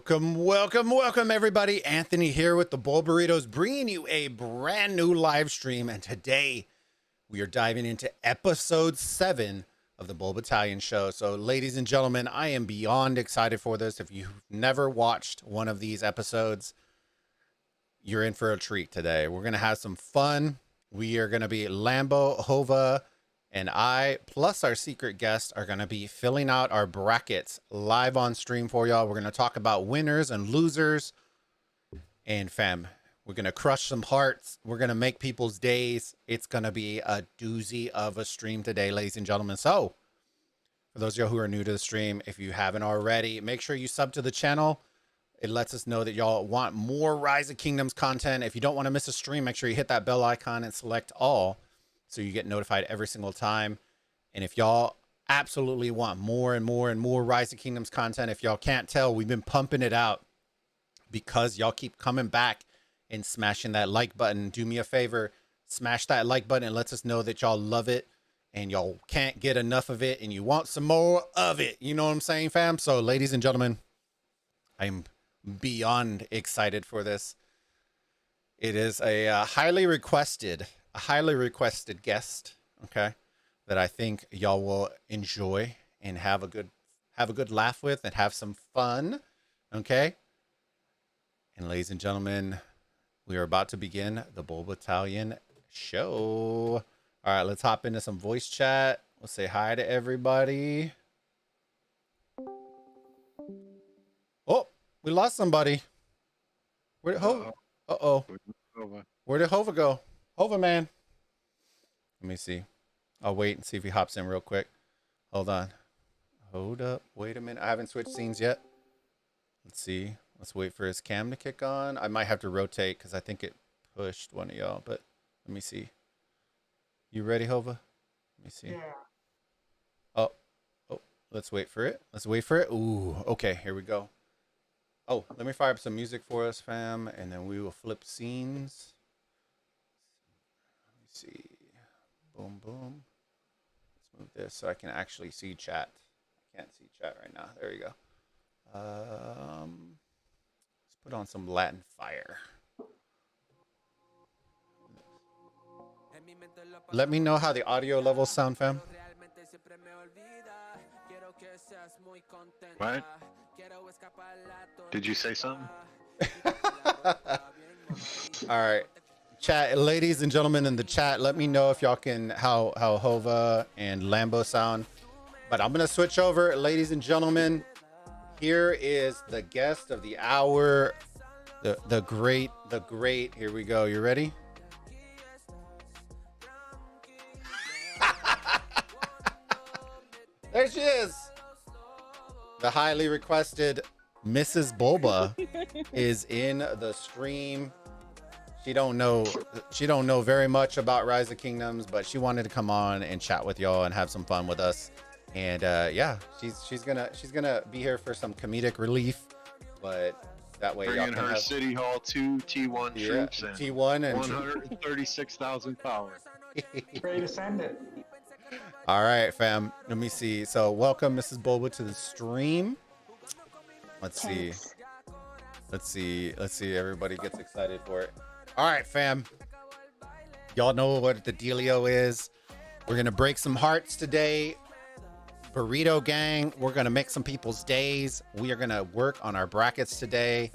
Welcome, everybody. Anthony here with the Bulbaritos, bringing you a brand new live stream. And today we are diving into episode 7 of the Bulbattalion show. So, ladies and gentlemen, I am beyond excited for this. If you've never watched one of these episodes, you're in for a treat today. We're going to have some fun. We are going to be Lambo, Hova, and I, plus our secret guest, are going to be filling out our brackets live on stream for y'all. We're going to talk about winners and losers. And fam, we're going to crush some hearts. We're going to make people's days. It's going to be a doozy of a stream today, ladies and gentlemen. So, for those of y'all who are new to the stream, if you haven't already, make sure you sub to the channel. It lets us know that y'all want more Rise of Kingdoms content. If you don't want to miss a stream, make sure you hit that bell icon and select all, so you get notified every single time. And if y'all absolutely want more and more and more Rise of Kingdoms content, if y'all can't tell, we've been pumping it out because y'all keep coming back and smashing that like button. Do me a favor, smash that like button. It lets us know that y'all love it and y'all can't get enough of it and you want some more of it. You know what I'm saying, fam? So, ladies and gentlemen, I'm beyond excited for this. It is a highly requested guest, okay, that I think y'all will enjoy and have a good laugh with and have some fun, okay? And ladies and gentlemen, we are about to begin the Bulbattalion show. All right, let's hop into some voice chat. We'll say hi to everybody. Oh, we lost somebody. Where did Hova? Uh-oh. Where did Hova go? Hova, man. Let me see. I'll wait and see if he hops in real quick. Hold on. Hold up. Wait a minute. I haven't switched scenes yet. Let's see. Let's wait for his cam to kick on. I might have to rotate because I think it pushed one of y'all, but let me see. You ready, Hova? Let me see. Yeah. Oh, let's wait for it. Ooh, okay, here we go. Oh, let me fire up some music for us, fam, and then we will flip scenes. Let me see. Boom, boom. Let's move this so I can actually see chat. I can't see chat right now. There you go. Let's put on some Latin fire. Let me know how the audio levels sound, fam. What? Did you say something? All right. Chat, ladies and gentlemen in the chat, let me know if y'all can how Hova and Lambo sound. But I'm gonna switch over, ladies and gentlemen. Here is the guest of the hour, the great. Here we go. You ready? There she is. The highly requested Mrs. Bulba is in the stream. She don't know very much about Rise of Kingdoms, but she wanted to come on and chat with y'all and have some fun with us. And yeah, she's gonna be here for some comedic relief, but that way y'all can her have City Hall 2 T1 troops and T1 and 136,000 power. Ready to send it. All right, fam. Let me see. So welcome, Mrs. Bulba, to the stream. Let's see. Let's see. Everybody gets excited for it. All right, fam. Y'all know what the dealio is. We're going to break some hearts today. Burrito gang. We're going to make some people's days. We are going to work on our brackets today.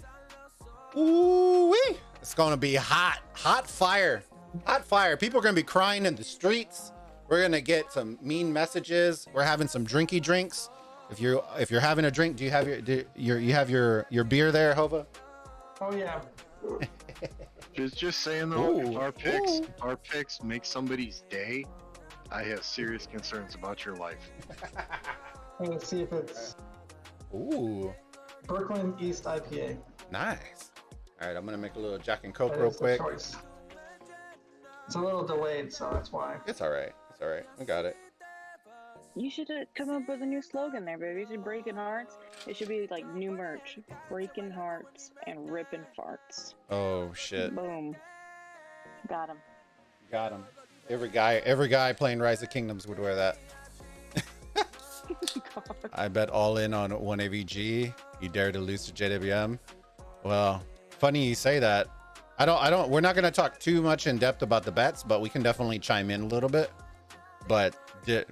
Ooh-wee. It's going to be hot. Hot fire. Hot fire. People are going to be crying in the streets. We're going to get some mean messages. We're having some drinky drinks. If you're having a drink, do you have your beer there, Hova? Oh yeah. Just saying though, if our picks make somebody's day, I have serious concerns about your life. Let's see if it's Brooklyn East IPA. Nice. All right, I'm gonna make a little Jack and Coke real quick. It's a little delayed, so that's why. It's all right. We got it. You should come up with a new slogan there, baby. You should breaking hearts. It should be like new merch. Breaking hearts and ripping farts. Oh shit. Boom. Got him. Every guy playing Rise of Kingdoms would wear that. I bet all in on 1AVG. You dare to lose to JWM. Well, funny you say that. We're not going to talk too much in depth about the bets, but we can definitely chime in a little bit. But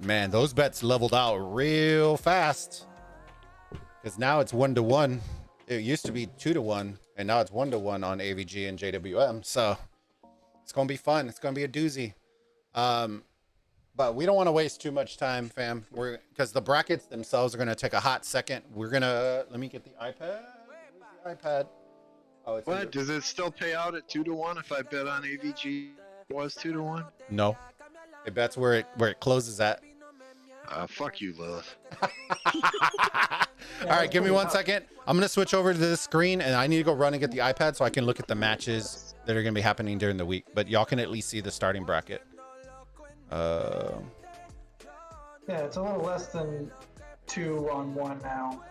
man, those bets leveled out real fast. Because now it's 1-1. It used to be 2-1, and now it's 1-1 on AVG and JWM. So it's going to be fun. It's going to be a doozy. But we don't want to waste too much time, fam. Because the brackets themselves are going to take a hot second. We're going to, let me get the iPad. Where's the iPad? Oh, it's what? Does it still pay out at 2-1 if I bet on AVG was 2-1? No. It bets where it closes at. Fuck you, Lilith. All right, give me 1 second. I'm going to switch over to this screen, and I need to go run and get the iPad so I can look at the matches that are going to be happening during the week. But y'all can at least see the starting bracket. Yeah, it's a little less than 2-1 now.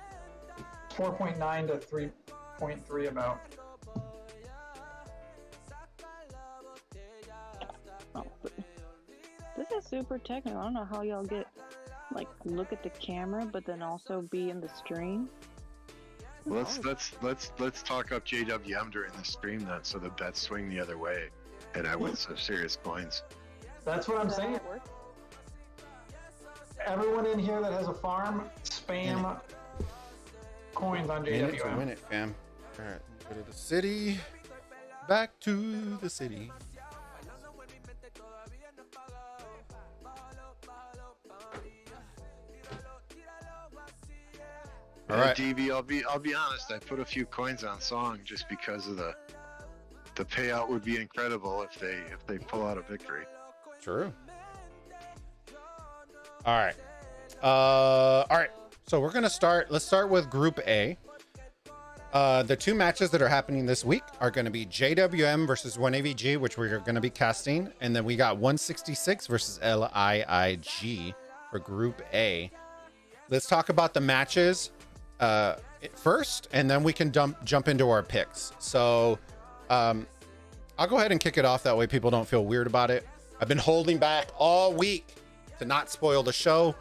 4.9 to 3.3 about. Oh, but this is super technical. I don't know how y'all get look at the camera, but then also be in the stream. Let's talk up JWM during the stream then, so the bets swing the other way, and I win some serious coins. That's what I'm saying. Everyone in here that has a farm, spam coins on Minute to JWM. win it, fam. All right, go to the city. Back to the city. All right, DB, I'll be honest. I put a few coins on Song just because of the payout would be incredible if they pull out a victory. True. All right. All right. So we're gonna start. Let's start with Group A. The two matches that are happening this week are going to be JWM versus 1AVG, which we're going to be casting, and then we got 166 versus LIIG for Group A. Let's talk about the matches first, and then we can jump into our picks. So I'll go ahead and kick it off. That way people don't feel weird about it. I've been holding back all week to not spoil the show.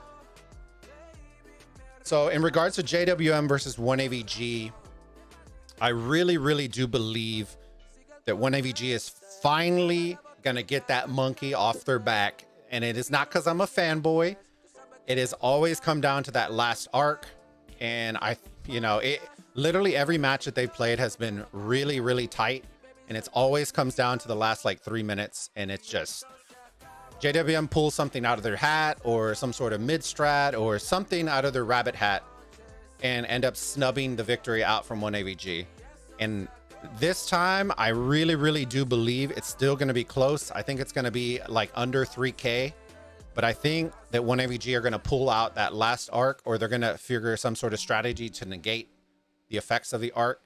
So in regards to JWM versus 1AVG, I really, really do believe that 1AVG is finally going to get that monkey off their back. And it is not because I'm a fanboy. It has always come down to that last arc. And literally every match that they've played has been really, really tight. And it's always comes down to the last 3 minutes. And it's just JWM pulls something out of their hat or some sort of mid strat or something out of their rabbit hat and end up snubbing the victory out from 1AVG. And this time, I really, really do believe it's still going to be close. I think it's going to be under 3K. But I think that 1AVG are going to pull out that last arc, or they're going to figure some sort of strategy to negate the effects of the arc.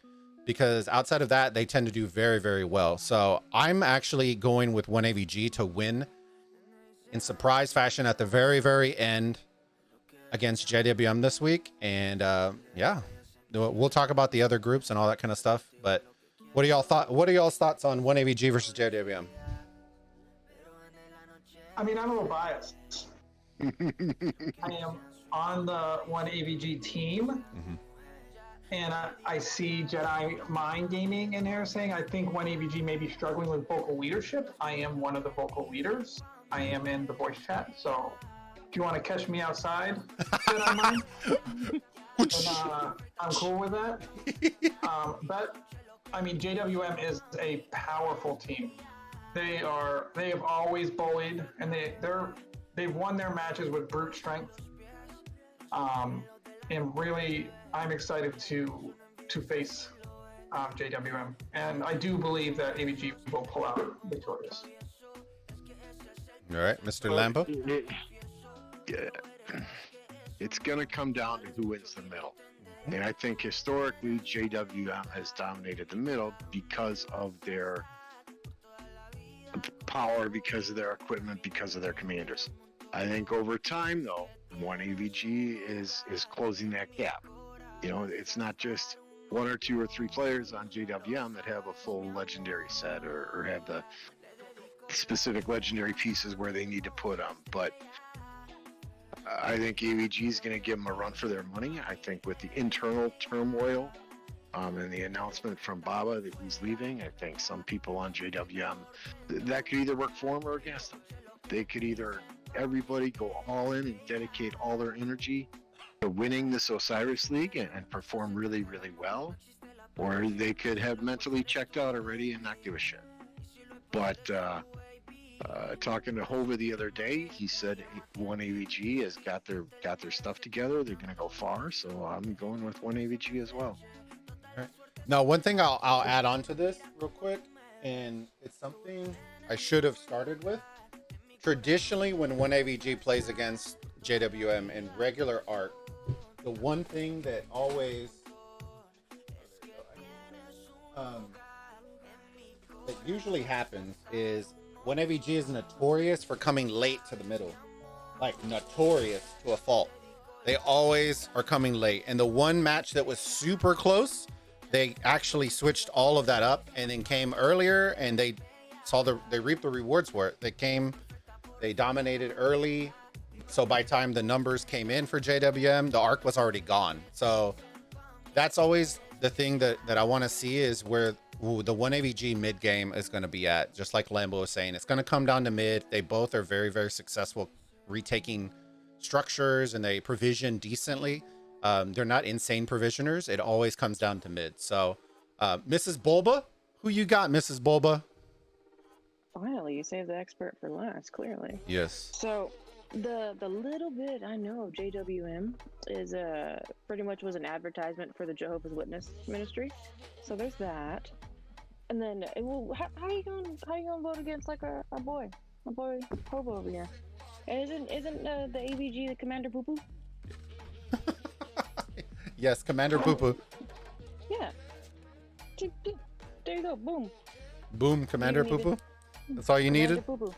Because outside of that, they tend to do very, very well. So I'm actually going with 1AVG to win in surprise fashion at the very, very end against JWM this week. And yeah, we'll talk about the other groups and all that kind of stuff. But what are y'all's thoughts on 1AVG versus JWM? I mean, I'm a little biased. I am on the 1AVG team. Mm-hmm. And I see Jedi Mind Gaming in here saying, I think 1AVG may be struggling with vocal leadership. I am one of the vocal leaders. I am in the voice chat. So if you want to catch me outside, Jedi Mind, then, I'm cool with that. But, I mean, JWM is a powerful team. They have always bullied, and they've won their matches with brute strength. And really, I'm excited to face JWM, and I do believe that AVG will pull out victorious. All right, Mr. Lambo. Yeah, it's gonna come down to who wins the middle, and I think historically JWM has dominated the middle because of their power, because of their equipment, because of their commanders. I think over time, though, 1AVG is closing that gap. You know, it's not just one or two or three players on JWM that have a full legendary set or have the specific legendary pieces where they need to put them. But I think AVG is going to give them a run for their money. I think with the internal turmoil and the announcement from Baba that he's leaving, I think some people on JWM, that could either work for them or against them. They could either everybody go all in and dedicate all their energy to winning this Osiris League and perform really, really well, or they could have mentally checked out already and not give a shit. But talking to Hova the other day, he said one AVG has got their stuff together. They're going to go far, so I'm going with one AVG as well. All right. Now, one thing I'll add on to this real quick, and it's something I should have started with. Traditionally, when one AVG plays against JWM in regular arc, the one thing that always that usually happens is one AVG is notorious for coming late to the middle, like notorious to a fault. They always are coming late. And the one match that was super close, they actually switched all of that up and then came earlier, and they reaped the rewards for it. They dominated early. So by the time the numbers came in for JWM, the arc was already gone. So that's always the thing that I want to see, is where the one AVG mid game is going to be at. Just like Lambo was saying, it's going to come down to mid. They both are very, very successful retaking structures, and they provision decently. They're not insane provisioners. It always comes down to mid. So Mrs. Bulba, who you got, Mrs. Bulba? Finally, you saved the expert for last, clearly. Yes. So the little bit I know of JWM is pretty much was an advertisement for the Jehovah's Witness ministry. So there's that. And then how you gonna vote against like our boy Hobo over here? Isn't the AVG the Commander Poo Poo? Yes, Commander Poo Poo. Yeah. There you go. Boom. Boom, Commander Poo Poo. That's all you needed? Poo Poo.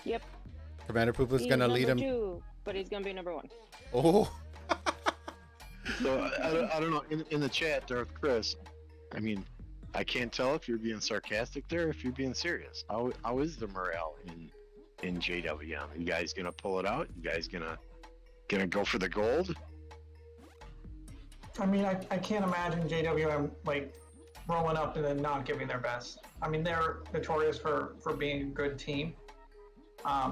Yep. Commander Poo Poo's gonna lead him. Two, but he's gonna be number one. Oh. So I don't know. In the chat, Darth Chris, I mean, I can't tell if you're being sarcastic there, or if you're being serious. How is the morale in JWM? You guys gonna pull it out? You guys gonna go for the gold? I mean, I can't imagine JWM like rolling up and then not giving their best. I mean, they're notorious for being a good team.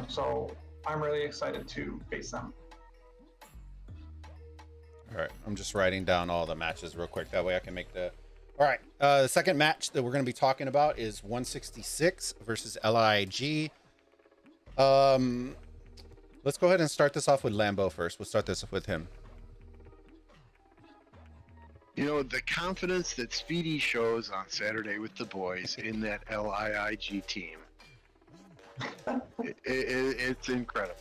So I'm really excited to face them. All right, I'm just writing down all the matches real quick. That way I can make the... All right, the second match that we're going to be talking about is 166 versus LIG. Let's go ahead and start this off with Lambo first. We'll start this with him. You know, the confidence that Speedy shows on Saturday with the boys in that LIG team, it's incredible.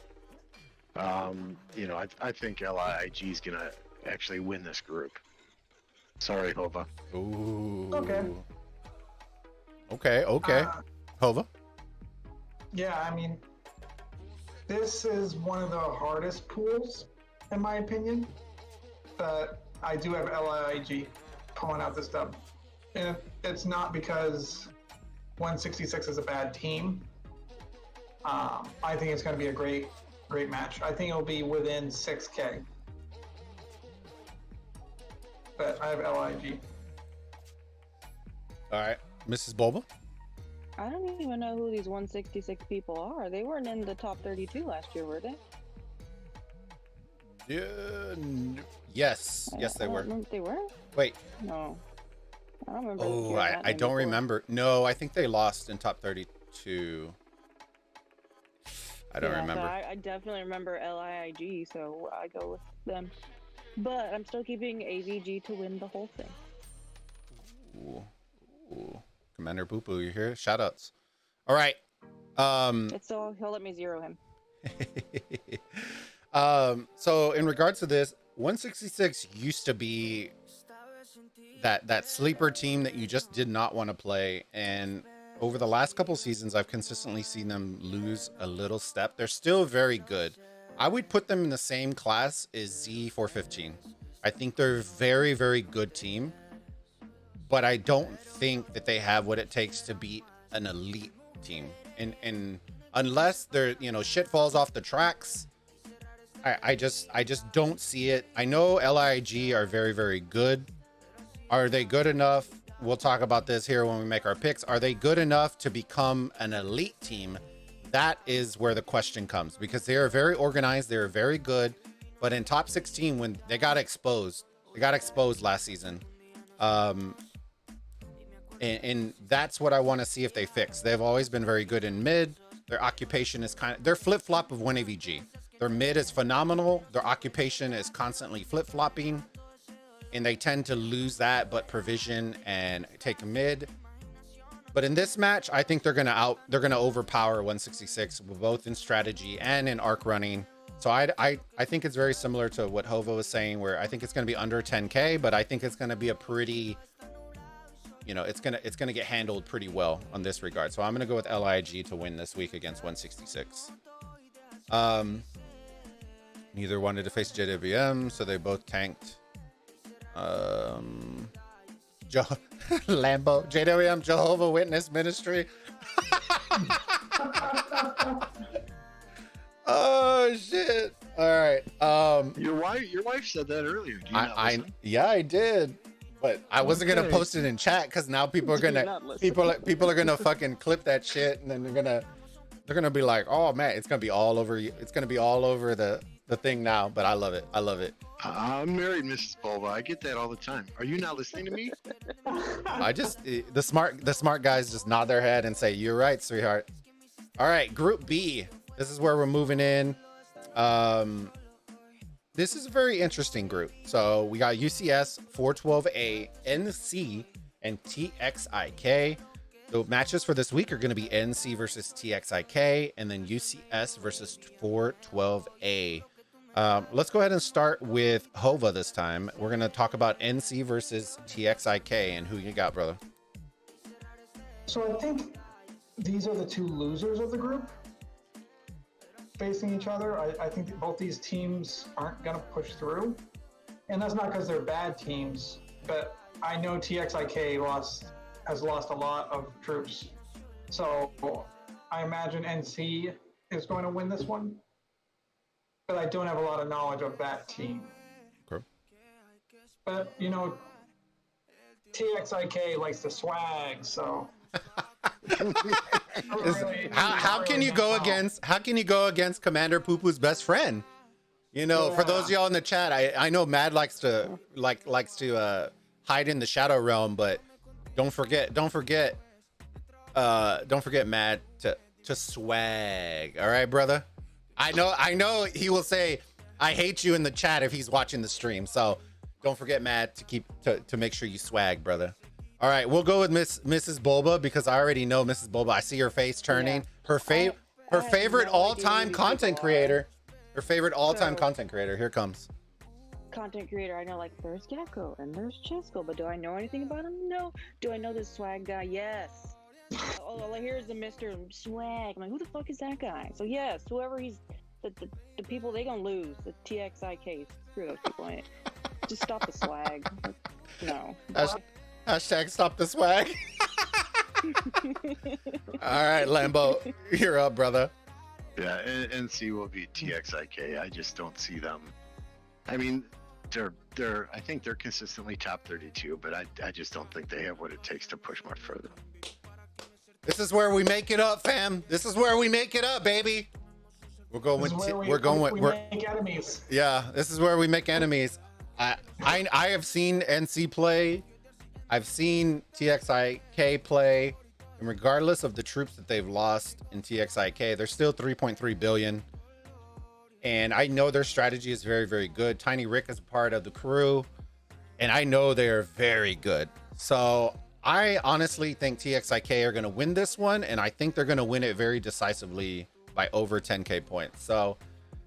You know, I think LIG is going to actually win this group. Sorry, Hova. Ooh. Okay. Okay. Hova? Yeah, I mean, this is one of the hardest pools, in my opinion. But I do have LIG pulling out this dub. And it's not because 166 is a bad team. I think it's going to be a great match. I think it'll be within 6K. But I have LIG. All right. Mrs. Bulba? I don't even know who these 166 people are. They weren't in the top 32 last year, were they? Yes, they were. They were? Wait. No. I don't remember. Oh, I don't remember. No, I think they lost in top 32. I don't remember. So I definitely remember LIG, so I go with them. But I'm still keeping AVG to win the whole thing. Ooh. Commander Boo Boo, you here? Shoutouts. All right. It's so he'll let me zero him. So in regards to this, 166 used to be that sleeper team that you just did not want to play, and over the last couple seasons I've consistently seen them lose a little step. They're still very good. I would put them in the same class as Z415. I think they're a very, very good team, but I don't think that they have what it takes to beat an elite team. And unless they're, shit falls off the tracks, I just don't see it. I know LIG are very, very good. Are they good enough? We'll talk about this here when we make our picks. Are they good enough to become an elite team? That is where the question comes, because they are very organized. They're very good. But in top 16, when they got exposed last season. And that's what I want to see if they fix. They've always been very good in mid. Their occupation is they're flip-flop of 1AVG. Their mid is phenomenal. Their occupation is constantly flip-flopping. And they tend to lose that, but provision and take mid. But in this match, I think they're gonna overpower 166, both in strategy and in arc running. So I think it's very similar to what Hova was saying, where I think it's gonna be under 10K, but I think it's gonna be a pretty, it's gonna get handled pretty well on this regard. So I'm gonna go with LIG to win this week against 166. Neither wanted to face JWM, so they both tanked. Lambo, JWM, Jehovah Witness Ministry. Oh shit! All right. Your wife said that earlier. Do you not listen? Yeah, I did, but I wasn't gonna post it in chat because now people are gonna people are gonna fucking clip that shit, and then they're gonna be like, oh man, it's gonna be all over you. It's gonna be all over the thing now. But I love it. I love it. I'm married, Mrs. Bulba. I get that all the time. Are you not listening to me? I just the smart guys just nod their head and say, "You're right, sweetheart." All right, Group B. This is where we're moving in. This is a very interesting group. So we got UCS, 412A, NC, and TXIK. The matches for this week are going to be NC versus TXIK, and then UCS versus 412A. Let's go ahead and start with Hova this time. We're going to talk about NC versus TXIK, and who you got, brother? So I think these are the two losers of the group facing each other. I think that both these teams aren't going to push through. And that's not because they're bad teams, but I know TXIK has lost a lot of troops. So I imagine NC is going to win this one. But I don't have a lot of knowledge of that team. Okay. But, TXIK likes to swag, so... How can you go against Commander Poo-Poo's best friend? For those of y'all in the chat, I know Mad likes to hide in the Shadow Realm, but don't forget Mad to swag. All right, brother. I know he will say I hate you in the chat if he's watching the stream. So don't forget, Mad, to make sure you swag, brother. All right, we'll go with Mrs. Bulba because I already know Mrs. Bulba. I see her face turning. Yeah. Her favorite all-time content creator. Her favorite all-time content creator. Here comes. Content creator, I know, like, there's Gecko and there's Chisco, but do I know anything about him? No. Do I know this swag guy? Yes. All I hear is the Mr. Swag. I'm like, who the fuck is that guy? So yes, whoever he's, the people, they gonna lose. The TXIK, screw those people. Just stop the swag. No. Hashtag stop the swag. All right, Lambo, you're up, brother. Yeah, NC will be TXIK. I just don't see them. I mean, I think they're consistently top 32, but I just don't think they have what it takes to push much further. This is where we make it up, fam. This is where we make it up, baby. We're going with make enemies. Yeah, this is where we make enemies. I have seen NC play. I've seen TXIK play, and regardless of the troops that they've lost in TXIK, they're still 3.3 billion. And I know their strategy is very, very good. Tiny Rick is a part of the crew, and I know they're very good. So I honestly think TXIK are going to win this one, and I think they're going to win it very decisively by over 10K points. So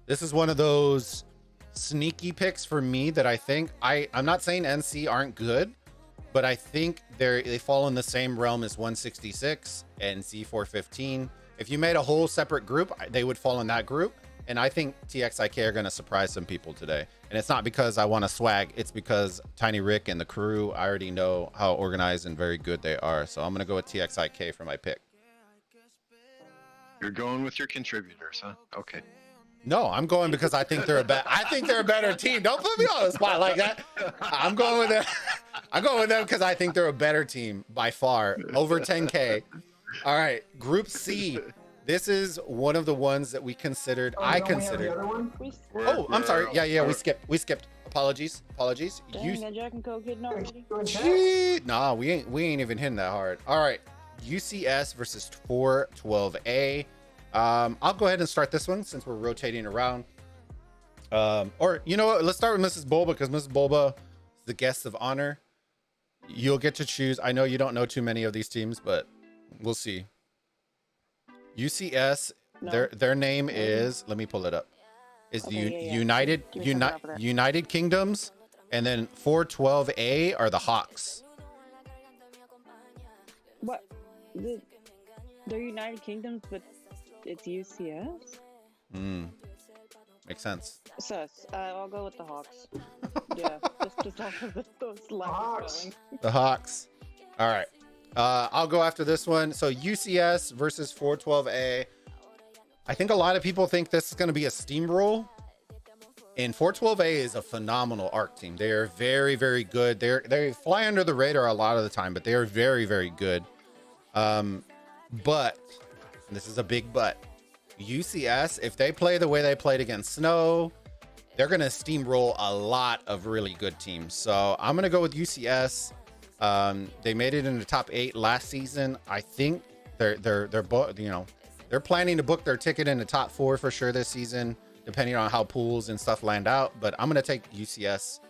this is one of those sneaky picks for me that I think I'm not saying NC aren't good, but I think they fall in the same realm as 166 and C415. If you made a whole separate group, they would fall in that group. And I think TXIK are going to surprise some people today. And it's not because I want to swag. It's because Tiny Rick and the crew, I already know how organized and very good they are. So I'm going to go with TXIK for my pick. You're going with your contributors, huh? Okay. No, I'm going because I think they're a better team. Don't put me on the spot like that. I'm going with them. I'm going with them because I think they're a better team by far, over 10K. All right, Group C. This is one of the ones that we considered. Oh, I don't we have the considered. other one? Oh, I'm sorry. Yeah. We skipped. Apologies. Dang, that Jack and Coke hitting already. Gee, nah, we ain't even hitting that hard. All right, UCS versus 412A. I'll go ahead and start this one since we're rotating around. Or you know what? Let's start with Mrs. Bulba because Mrs. Bulba is the guest of honor. You'll get to choose. I know you don't know too many of these teams, but we'll see. UCS, No. their name is. Let me pull it up. Is Okay, the yeah. United Give me something off of that. United Kingdoms, and then 412A are the Hawks. What? They're United Kingdoms, but it's UCS? Makes sense. Sus. I'll go with the Hawks. Yeah, just off of those last Hawks. spelling. The Hawks. All right. I'll go after this one. So UCS versus 412A. I think a lot of people think this is going to be a steamroll. And 412A is a phenomenal ARC team. They are very, very good. They fly under the radar a lot of the time, but they are very, very good. But and this is a big but. UCS, if they play the way they played against Snow, they're going to steamroll a lot of really good teams. So I'm going to go with UCS. They made it in the top 8 last season. I think they're planning to book their ticket in the top 4 for sure this season, depending on how pools and stuff land out. But I'm going to take UCS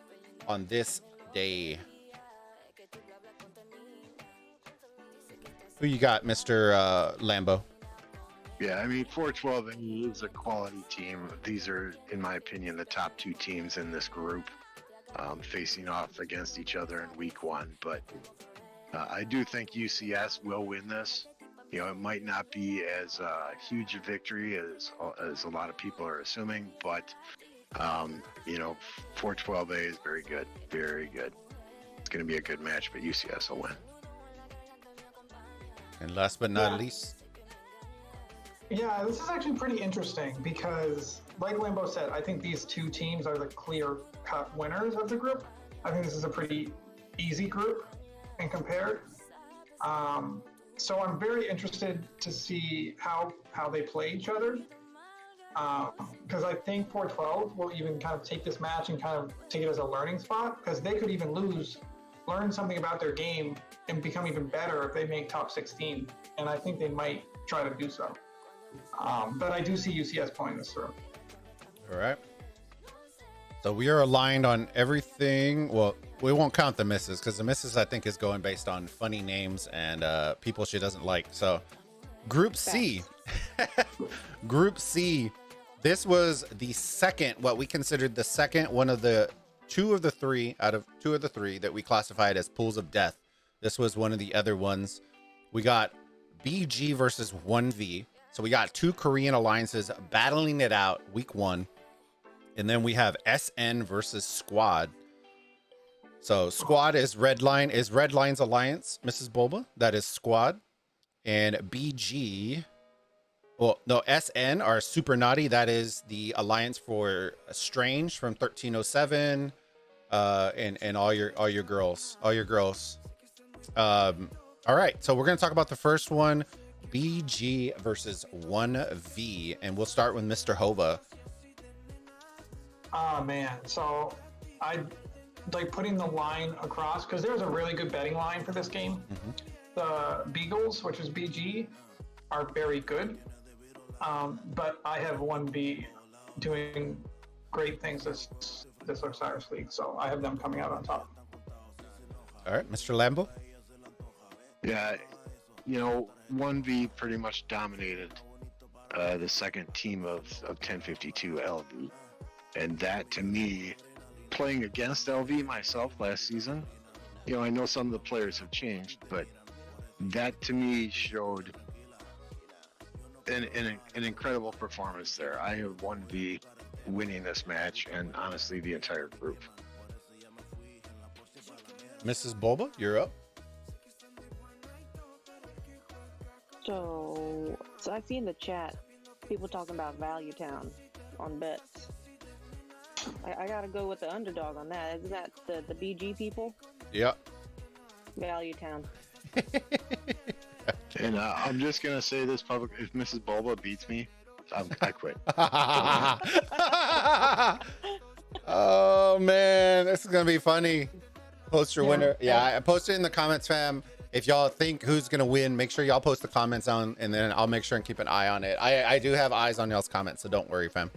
on this day. Who you got, Mr. Lambo? Yeah, I mean, 412 is a quality team. These are, in my opinion, the top 2 teams in this group, facing off against each other in week 1. But I do think UCS will win this. You know, it might not be as huge a victory as a lot of people are assuming, but 412A is very good, very good. It's going to be a good match, but UCS will win. And last but not least, Yeah, this is actually pretty interesting because, like Lambo said, I think these 2 teams are the clear-cut winners of the group. I think this is a pretty easy group and compared. So I'm very interested to see how they play each other. Because I think 412 will even kind of take this match and kind of take it as a learning spot, because they could even learn something about their game and become even better if they make top 16. And I think they might try to do so. But I do see UCS pulling this through. all right. So we are aligned on everything. Well, we won't count the misses because the misses I think is going based on funny names and people she doesn't like. So Group C. Group C. This was the second, what we considered the second one of the 2 of the 3 out of 2 of the 3 that we classified as pools of death. This was one of the other ones. We got BG versus 1V. So we got 2 Korean alliances battling it out week 1. And then we have SN versus Squad. So Squad is Redline's alliance, Mrs. Bulba. That is Squad. And BG, well, no, SN are Super Naughty. That is the alliance for Strange from 1307. And all your girls. All right, so we're gonna talk about the first one, BG versus 1V, and we'll start with Mr. Hova. Oh man, so I like putting the line across because there's a really good betting line for this game. The Beagles, which is BG, are very good, but I have 1B doing great things this Osiris League, so I have them coming out on top. All right, Mr. Lambo. Yeah, 1V pretty much dominated the second team of 1052 LV. And that, to me, playing against LV myself last season, I know some of the players have changed, but that, to me, showed an incredible performance there. I have 1V winning this match, and honestly, the entire group. Mrs. Bulba, you're up. So I see in the chat people talking about Value Town. on bets. I gotta go with the underdog on that. Isn't that the BG people? Yep. Value Town. And I'm just gonna say this public: if Mrs. Bulba beats me, I quit. Oh man, this is gonna be funny. Post your winner. Yeah. I posted in the comments, fam. If y'all think who's gonna win, make sure y'all post the comments on, and then I'll make sure and keep an eye on it. I do have eyes on y'all's comments, so don't worry, fam.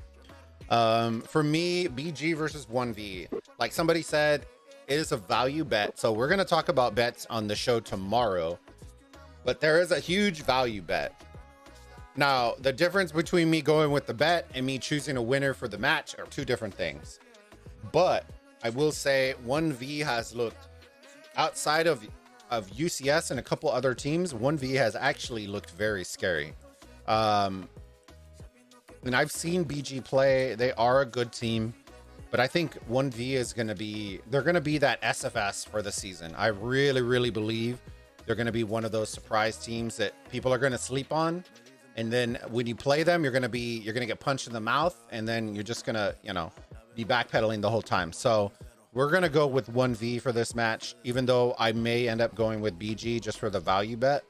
For me, BG versus 1V. Like somebody said, it is a value bet. So we're gonna talk about bets on the show tomorrow. But there is a huge value bet. Now, the difference between me going with the bet and me choosing a winner for the match are two different things. But I will say 1V has looked, outside of UCS and a couple other teams, 1V has actually looked very scary. And I've seen BG play. They are a good team. But I think 1V is going to be, they're going to be that SFS for the season. I really, really believe they're going to be one of those surprise teams that people are going to sleep on. And then when you play them, you're going to get punched in the mouth, and then you're just going to, be backpedaling the whole time. So we're going to go with 1V for this match, even though I may end up going with BG just for the value bet.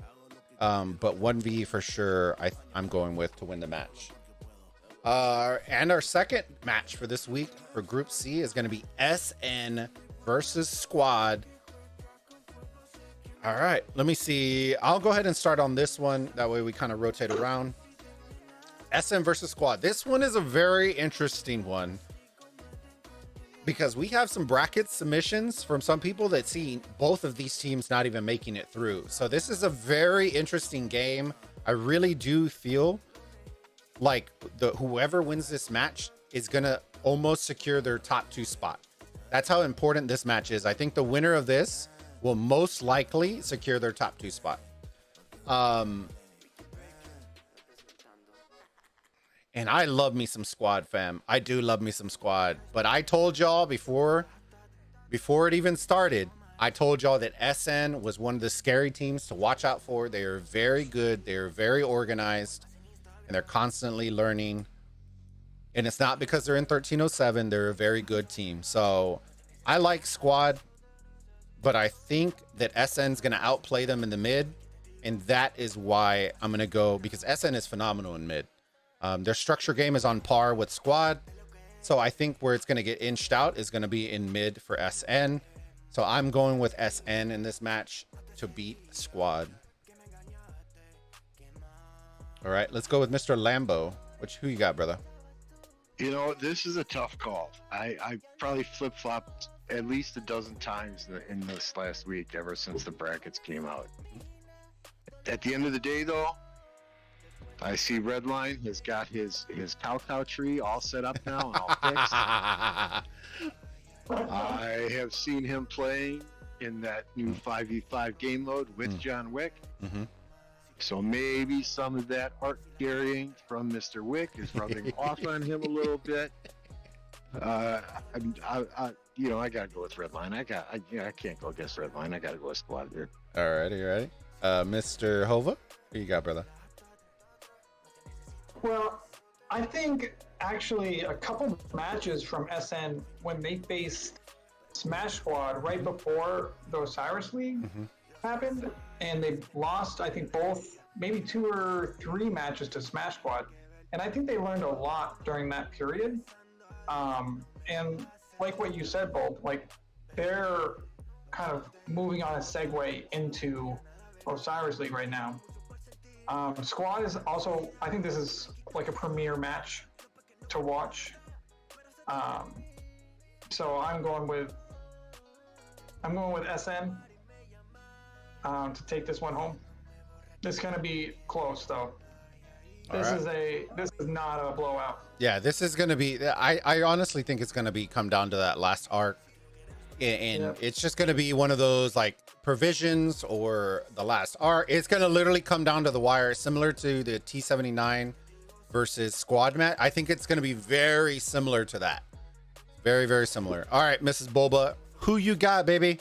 But 1V for sure, I'm going with to win the match. And our second match for this week for Group C is going to be SN versus Squad. All right, let me see. I'll go ahead and start on this one. That way we kind of rotate around. SN versus Squad. This one is a very interesting one because we have some bracket submissions from some people that see both of these teams not even making it through. So this is a very interesting game. I really do feel like whoever wins this match is going to almost secure their top 2 spot. That's how important this match is. I think the winner of this will most likely secure their top 2 spot. And I love me some Squad, fam. I do love me some Squad. But I told y'all before it even started, I told y'all that SN was one of the scary teams to watch out for. They are very good. They're very organized. And they're constantly learning. And it's not because they're in 1307. They're a very good team. So I like Squad. But I think that SN's going to outplay them in the mid. And that is why I'm going to go, because SN is phenomenal in mid. Their structure game is on par with Squad. So I think where it's going to get inched out is going to be in mid for SN. So I'm going with SN in this match to beat Squad. All right, let's go with Mr. Lambo. Who you got, brother? This is a tough call. I probably flip-flopped at least a dozen times in this last week ever since the brackets came out. At the end of the day, though, I see Redline has got his cow tree all set up now and all fixed. I have seen him playing in that new 5v5 game mode with John Wick. Mm-hmm. So maybe some of that art carrying from Mr. Wick is rubbing off on him a little bit. I gotta go with Redline. I can't go against Redline. I gotta go with Squad here. All righty. Mr. Hova, who you got, brother? Well, I think actually a couple matches from SN when they faced Smash Squad right before the Osiris League happened, and they lost, I think, both, maybe 2 or 3 matches to Smash Squad. And I think they learned a lot during that period. And like what you said, Bulb, like they're kind of moving on a segue into Osiris League right now. Squad is also, I think this is like a premier match to watch. So I'm going with SN to take this one home. This is going to be close though. This is not a blowout. Yeah, this is going to be, I honestly think it's going to be come down to that last arc. And it's just going to be one of those like provisions or the last arc. It's going to literally come down to the wire, similar to the T79 versus Squad match. I think it's going to be very similar to that. Very, very similar. All right, Mrs. Bulba, who you got, baby?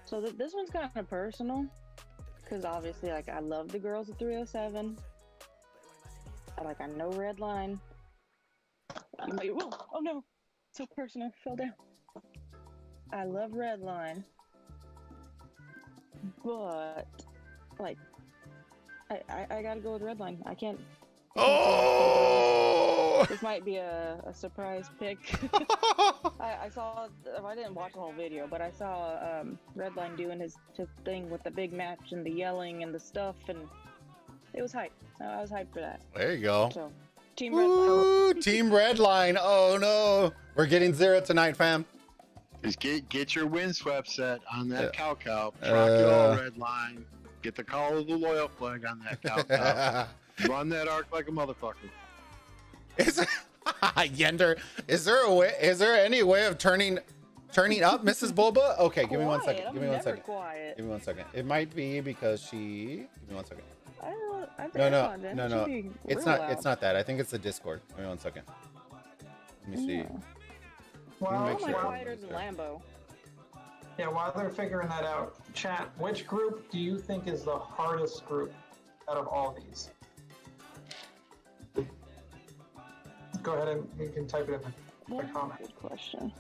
So this one's kind of personal because obviously, I love the girls of 307. I know Redline, Oh no, so personal. Fell down. I love Redline, but like, I gotta go with Redline. I can't. Oh! This might be a surprise pick. I saw. I didn't watch the whole video, but I saw Redline doing his thing with the big match and the yelling and the stuff, and it was hype. I was hyped for that. There you go. So, Team Redline. Ooh, Team Redline. Oh no, we're getting 0 tonight, fam. Just get your windswept set on that cow. Rock it all, red line. Get the call of the loyal flag on that cow. Run that arc like a motherfucker. Is Yender? Is there a way? Is there any way of turning up Mrs. Bulba? Okay, give me 1 second. Give me 1 second. Quiet. Give me 1 second. It might be because she. Give me 1 second. I think No. It's not. It's not that. I think it's the Discord. Give me 1 second. Let me see. Well, Make sure quieter than Lambo. Yeah, while they're figuring that out, chat, which group do you think is the hardest group out of all these? Go ahead and you can type it in the comment. Good question.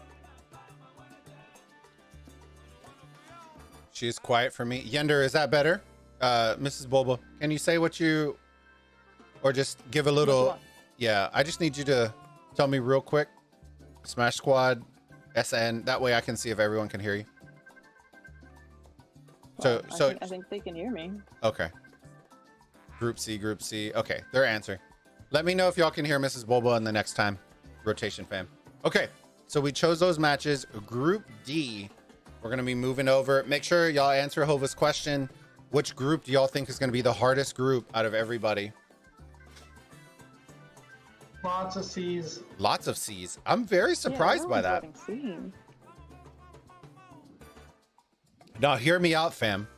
She's quiet for me. Yender, is that better? Mrs. Bulba, can you say what you, or just give a little? Yeah, I just need you to tell me real quick. Smash Squad, SN. That way I can see if everyone can hear you. Well, I think they can hear me. Okay. Group C. Okay, they're answering. Let me know if y'all can hear Mrs. Bulba in the next time. Rotation fam. Okay, so we chose those matches. Group D. We're gonna be moving over. Make sure y'all answer Hova's question. Which group do y'all think is gonna be the hardest group out of everybody? Lots of C's. Lots of C's. I'm very surprised by that. Now, hear me out, fam.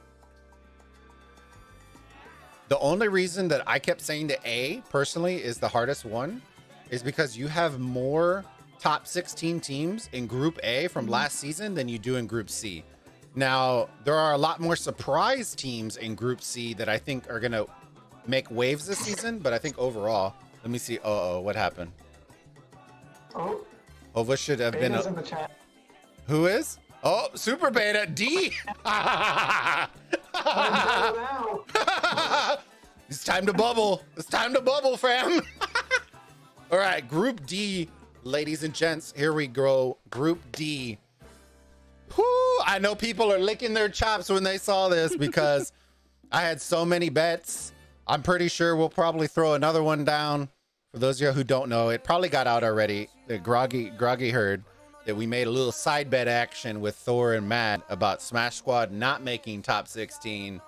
The only reason that I kept saying the A personally is the hardest one is because you have more top 16 teams in Group A from last season than you do in Group C. Now, there are a lot more surprise teams in Group C that I think are going to make waves this season, but I think overall, let me see. What happened? Oh. Hova should have been in the chat. Who is? Oh, Super Beta D. It's time to bubble. It's time to bubble, fam. All right, Group D, ladies and gents. Here we go. Group D. Whoo, I know people are licking their chops when they saw this because I had so many bets. I'm pretty sure we'll probably throw another one down. For those of you who don't know, it probably got out already. The Groggy heard that we made a little side bet action with Thor and Matt about Smash Squad not making top 16.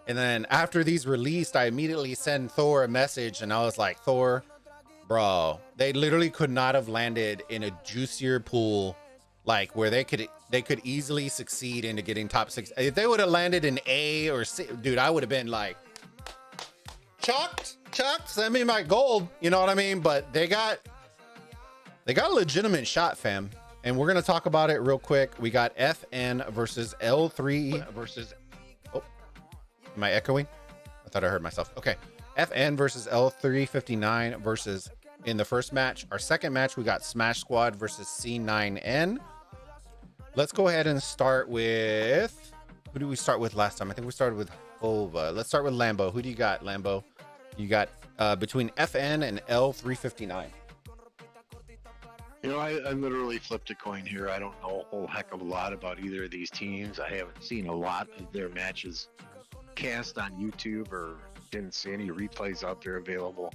And then after these released, I immediately sent Thor a message and I was like, Thor, bro, they literally could not have landed in a juicier pool, like where they could easily succeed into getting top 6. If they would have landed in A or C, dude, I would have been like, chucked, send me my gold. You know what I mean? But they got a legitimate shot, fam. And we're going to talk about it real quick. We got FN versus L3 versus... Oh, am I echoing? I thought I heard myself. Okay. FN versus L359 versus in the first match. Our second match, we got Smash Squad versus C9N. Let's go ahead and start with... Who did we start with last time? I think we started with Bulba. Let's start with Lambo. Who do you got, Lambo? You got between FN and L359. You know, I literally flipped a coin here. I don't know a whole heck of a lot about either of these teams. I haven't seen a lot of their matches cast on YouTube or didn't see any replays out there available.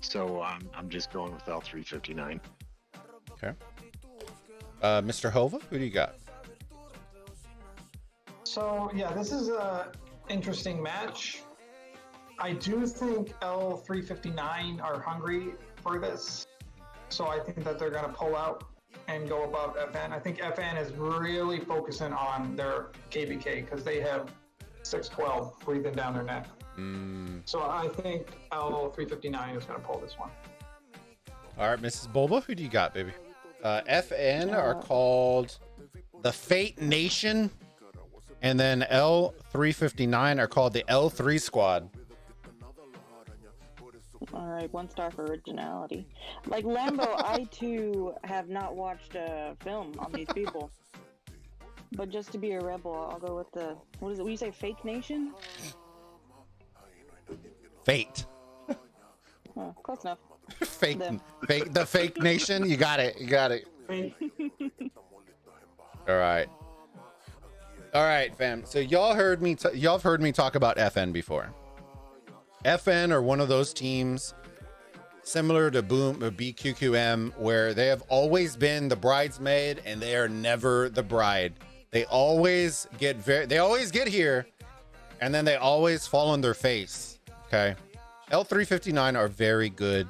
So I'm just going with L359. Okay. Mr. Hova, who do you got? So, yeah, this is a interesting match. I do think L359 are hungry for this. So I think that they're going to pull out and go above FN. I think FN is really focusing on their KBK because they have 612 breathing down their neck. So I think L359 is going to pull this one. All right, Mrs. Bulba, who do you got, baby? FN are called the Fate Nation. And then L359 are called the L3 Squad. All right, 1 star for originality. Like Lambo, I too have not watched a film on these people. But just to be a rebel, I'll go with the, what is it? What do you say, Fake Nation? Fate. Oh, close enough. Fake, Them. the fake nation. You got it. All right, fam. So y'all heard me talk about FN before. FN are one of those teams similar to Boom or BQQM, where they have always been the bridesmaid and they are never the bride. They always get here, and then they always fall on their face. Okay, L359 are very good.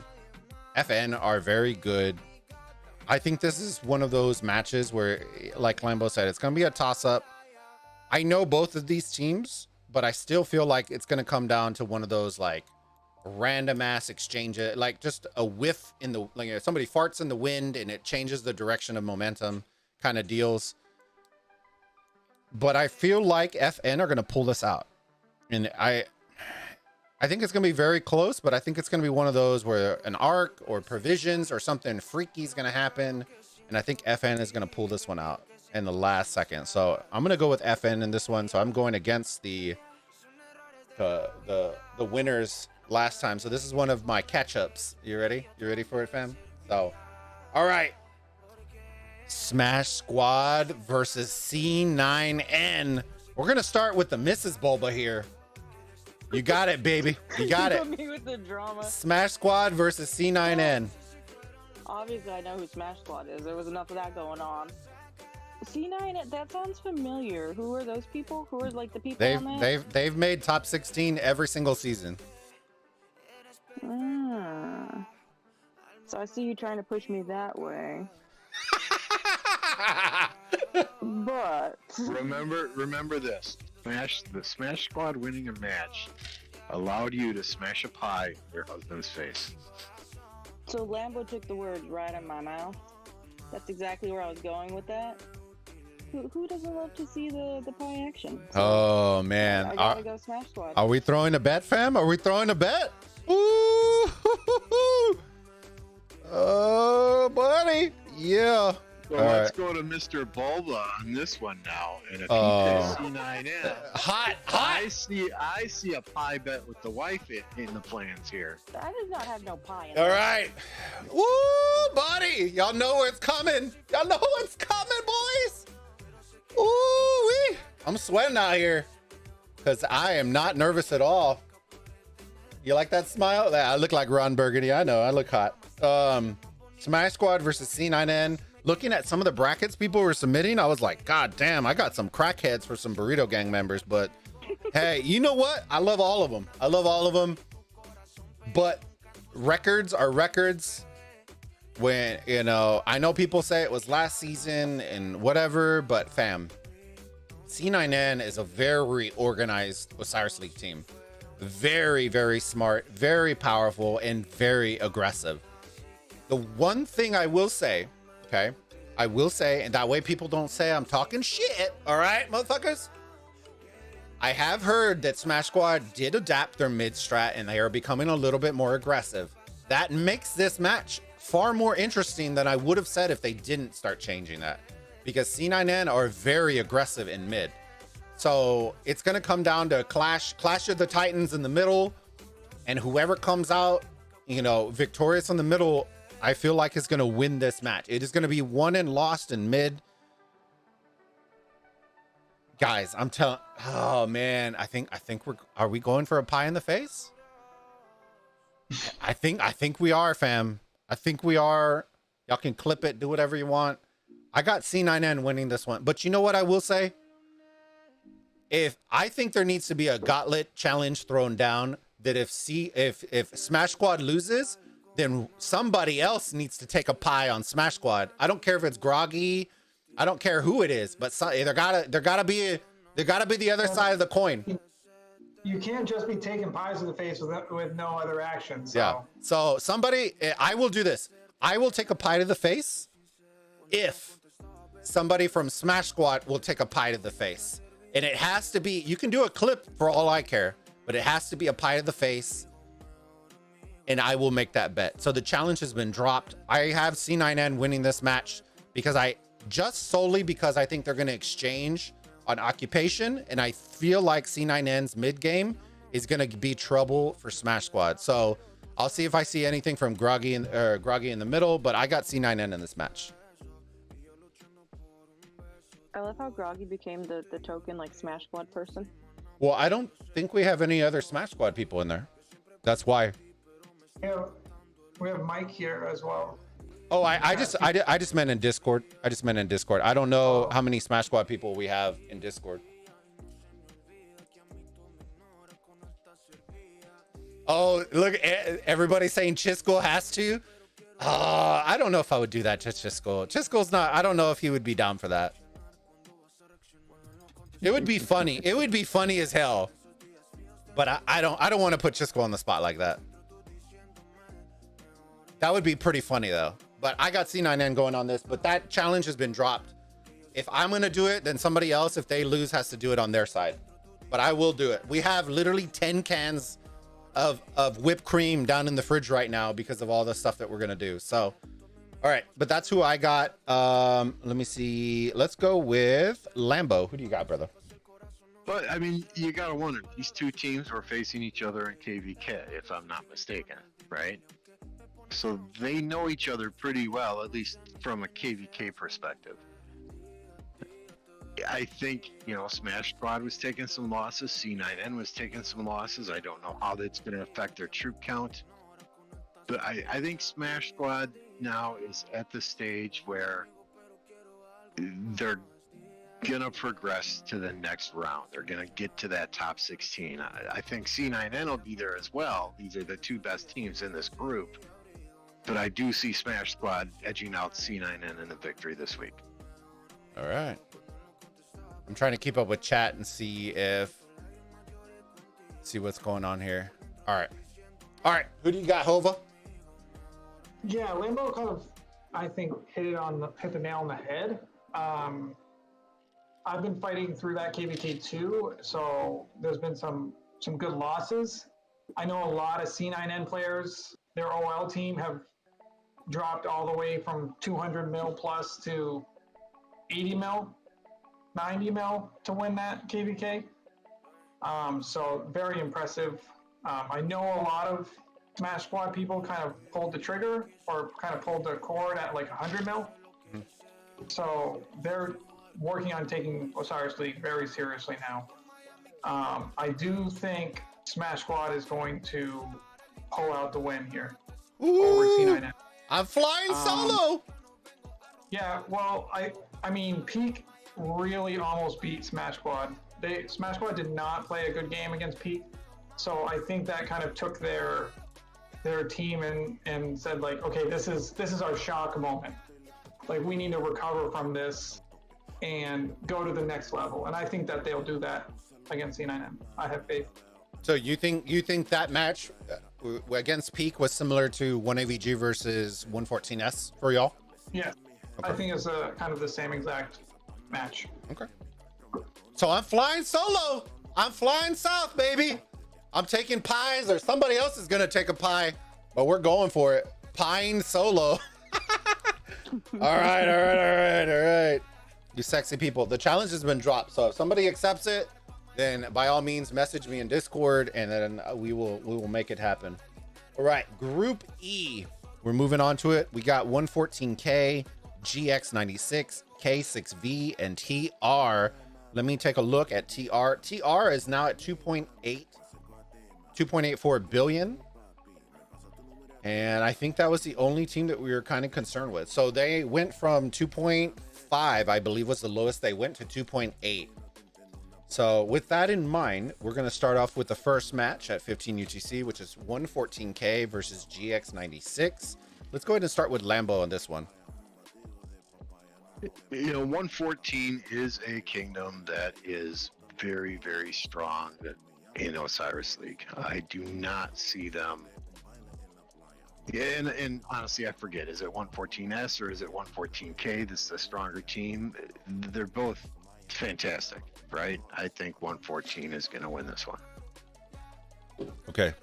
FN are very good. I think this is one of those matches where, like Lambo said, it's going to be a toss-up. I know both of these teams, but I still feel like it's going to come down to one of those like random ass exchange, like just a whiff in the, like somebody farts in the wind and it changes the direction of momentum kind of deals. But I feel like FN are going to pull this out. And I think it's going to be very close, but I think it's going to be one of those where an arc or provisions or something freaky is going to happen. And I think FN is going to pull this one out in the last second. So I'm going to go with FN in this one. So I'm going against the winners last time. So this is one of my catch-ups. You ready? You ready for it, fam? So, all right. Smash Squad versus C9N. We're going to start with the Mrs. Bulba here. You got it, baby. You got it. Me with the drama. Smash Squad versus C9N. Obviously, I know who Smash Squad is. There was enough of that going on. C9, that sounds familiar. Who are those people? Who are like the people on that? They've made top 16 every single season. So I see you trying to push me that way. But remember this. The Smash Squad winning a match allowed you to smash a pie in your husband's face. So Lambo took the words right out of my mouth. That's exactly where I was going with that. Who doesn't love to see the pie action? So oh man, I gotta go Smash Squad. Are we throwing a bet, fam? Are we throwing a bet? Ooh, oh buddy, yeah. So let's go to Mr. Bulba on this one now. And if he picks C9N, hot. I see a pie bet with the wife in the plans here. I did not have no pie in All there. right. Woo, buddy. Y'all know it's coming. Y'all know it's coming, boys. Ooh, I'm sweating out here because I am not nervous at all. You like that smile? I look like Ron Burgundy. I know. I look hot. Smash Squad versus C9N. Looking at some of the brackets people were submitting, I was like, God damn, I got some crackheads for some Burrito Gang members. But hey, you know what? I love all of them. But records are records. When, you know, I know people say it was last season and whatever, but fam, C9N is a very organized Osiris League team. Very, very smart, very powerful, and very aggressive. The one thing I will say, okay, and that way people don't say I'm talking shit, all right, motherfuckers? I have heard that Smash Squad did adapt their mid strat and they are becoming a little bit more aggressive. That makes this match far more interesting than I would have said if they didn't start changing that, because C9N are very aggressive in mid. So it's going to come down to clash of the Titans in the middle, and whoever comes out, you know, victorious in the middle, I feel like is going to win this match. It is going to be won and lost in mid. Guys, I'm telling, oh man, I think are we going for a pie in the face? I think we are, fam. I think we are. Y'all can clip it, do whatever you want. I got C9N winning this one. But you know what I will say? If I think there needs to be a gauntlet challenge thrown down, that if Smash Squad loses, then somebody else needs to take a pie on Smash Squad. I don't care if it's Groggy, I don't care who it is, but there gotta be the other side of the coin. You can't just be taking pies in the face with no other action. So. Yeah. So somebody, I will do this. I will take a pie to the face if somebody from Smash Squad will take a pie to the face. And it has to be, you can do a clip for all I care, but it has to be a pie to the face. and I will make that bet. So the challenge has been dropped. I have C9N winning this match because solely because I think they're going to exchange on occupation, and I feel like C9N's mid game is going to be trouble for Smash Squad. So I'll see if I see anything from Groggy in the middle, but I got C9N in this match. I love how Groggy became the token like Smash Squad person. Well, I don't think we have any other Smash Squad people in there. That's why. Yeah, we have Mike here as well. Oh, I just meant in Discord. I don't know how many Smash Squad people we have in Discord. Oh, look, everybody saying Chisco has to. I don't know if I would do that to Chisco. Chisco's not. I don't know if he would be down for that. It would be funny. It would be funny as hell. But I don't want to put Chisco on the spot like that. That would be pretty funny though. But I got C9N going on this, but that challenge has been dropped. If I'm going to do it, then somebody else, if they lose, has to do it on their side. But I will do it. We have literally 10 cans of whipped cream down in the fridge right now because of all the stuff that we're going to do. So, all right. But that's who I got. Let me see. Let's go with Lambo. Who do you got, brother? But, I mean, you got to wonder. These two teams were facing each other in KVK, if I'm not mistaken, right? So they know each other pretty well, at least from a KVK perspective. I think, Smash Squad was taking some losses. C9N was taking some losses. I don't know how that's going to affect their troop count. But I think Smash Squad now is at the stage where they're going to progress to the next round. They're going to get to that top 16. I think C9N will be there as well. These are the two best teams in this group. But I do see Smash Squad edging out C9N in the victory this week. All right. I'm trying to keep up with chat and see what's going on here. All right. Who do you got, Hova? Yeah, Lambo kind of, I think, hit the nail on the head. I've been fighting through that KVK too, so there's been some good losses. I know a lot of C9N players, their OL team have dropped all the way from 200 mil plus to 80 mil, 90 mil to win that KVK. So very impressive. I know a lot of Smash Squad people kind of pulled the trigger or kind of pulled the cord at like 100 mil. Mm-hmm. So they're working on taking Osiris League very seriously now. I do think Smash Squad is going to pull out the win here. Ooh, over C9N. I'm flying solo. Yeah, well, I mean, Peak really almost beat Smash Squad. Smash Squad did not play a good game against Peak, so I think that kind of took their team and said like, okay, this is our shock moment. Like, we need to recover from this and go to the next level. And I think that they'll do that against C9N. I have faith. So you think that match against Peak was similar to 1AVG versus 114S for y'all? Yeah, okay. I think it's kind of the same exact match. Okay. So I'm flying solo. I'm flying south, baby. I'm taking pies, or somebody else is gonna take a pie, but we're going for it. Pine solo. All right. You sexy people. The challenge has been dropped, so if somebody accepts it, then by all means message me in Discord, and then we will make it happen. All right, Group E. We're moving on to it. We got 114K, GX96, K6V, and TR. Let me take a look at TR. TR is now at 2.84 billion. And I think that was the only team that we were kind of concerned with. So they went from 2.5, I believe was the lowest they went, to 2.8. So with that in mind, we're going to start off with the first match at 15 UTC, which is 114K versus GX96. Let's go ahead and start with Lambo on this one. 114 is a kingdom that is very, very strong in Osiris League. I do not see them. Yeah, and honestly, I forget. Is it 114S or is it 114K? This is a stronger team. They're both fantastic, right? I think 114 is going to win this one. Okay.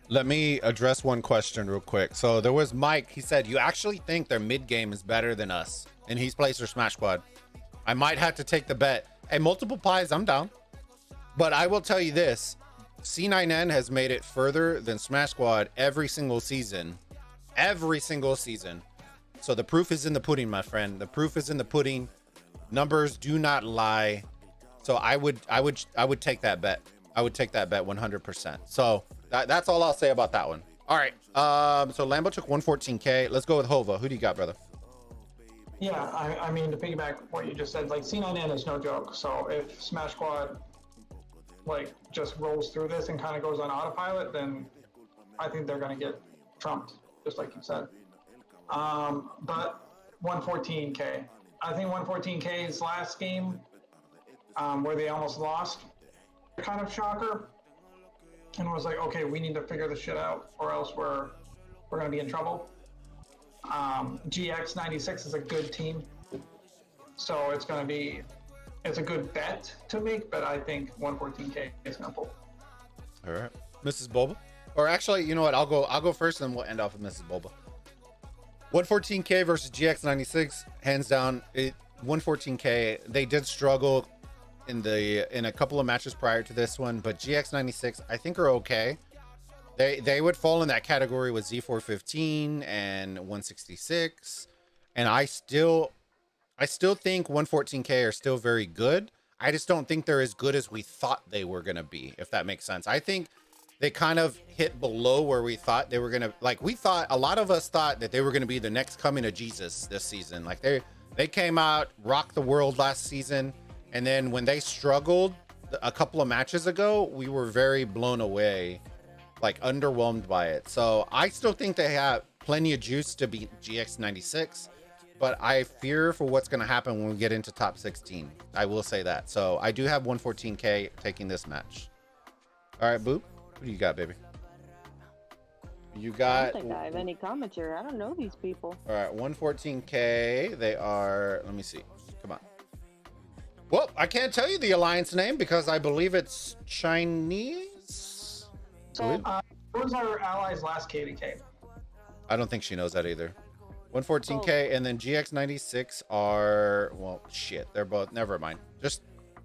Let me address one question real quick. So there was Mike. He said, you actually think their mid game is better than us, and he's plays for Smash Squad. I might have to take the bet. Hey, multiple pies, I'm down. But I will tell you this. C9N has made it further than Smash Squad every single season. Every single season. So the proof is in the pudding, my friend. The proof is in the pudding. Numbers do not lie. So I would take that bet. I would take that bet 100%. So that's all I'll say about that one. All right. So Lambo took 114K. Let's go with Hova. Who do you got, brother? Yeah, I mean, to piggyback what you just said, like C9N is no joke. So if Smash Squad like just rolls through this and kind of goes on autopilot, then I think they're going to get trumped, just like you said. But 114K. I think 114K's last game, where they almost lost, kind of shocker. And was like, okay, we need to figure this shit out, or else we're going to be in trouble. GX96 is a good team, so it's a good bet to make, but I think 114K is going to pull. All right, Mrs. Bulba. Or actually, you know what? I'll go first, and we'll end off with Mrs. Bulba. 114K versus GX96, hands down. 114K. They did struggle in a couple of matches prior to this one, but GX96 I think are okay. They would fall in that category with Z415 and 166, and I still think 114K are still very good. I just don't think they're as good as we thought they were gonna be, if that makes sense. I think they kind of hit below where we thought they were gonna. Like, we thought, a lot of us thought that they were gonna be the next coming of Jesus this season. Like, they came out, rocked the world last season, and then when they struggled a couple of matches ago, we were very blown away, like underwhelmed by it. So I still think they have plenty of juice to beat GX96, but I fear for what's going to happen when we get into top 16. I will say that. So I do have 114K taking this match. All right, Boop, who do you got, baby? You got... I don't think I have any commentary. I don't know these people. All right, 114K. They are... Let me see. Come on. Well, I can't tell you the alliance name because I believe it's Chinese. So, who's our allies last KDK? I don't think she knows that either. 114K and then GX96 are, well, shit. They're both, never mind. Just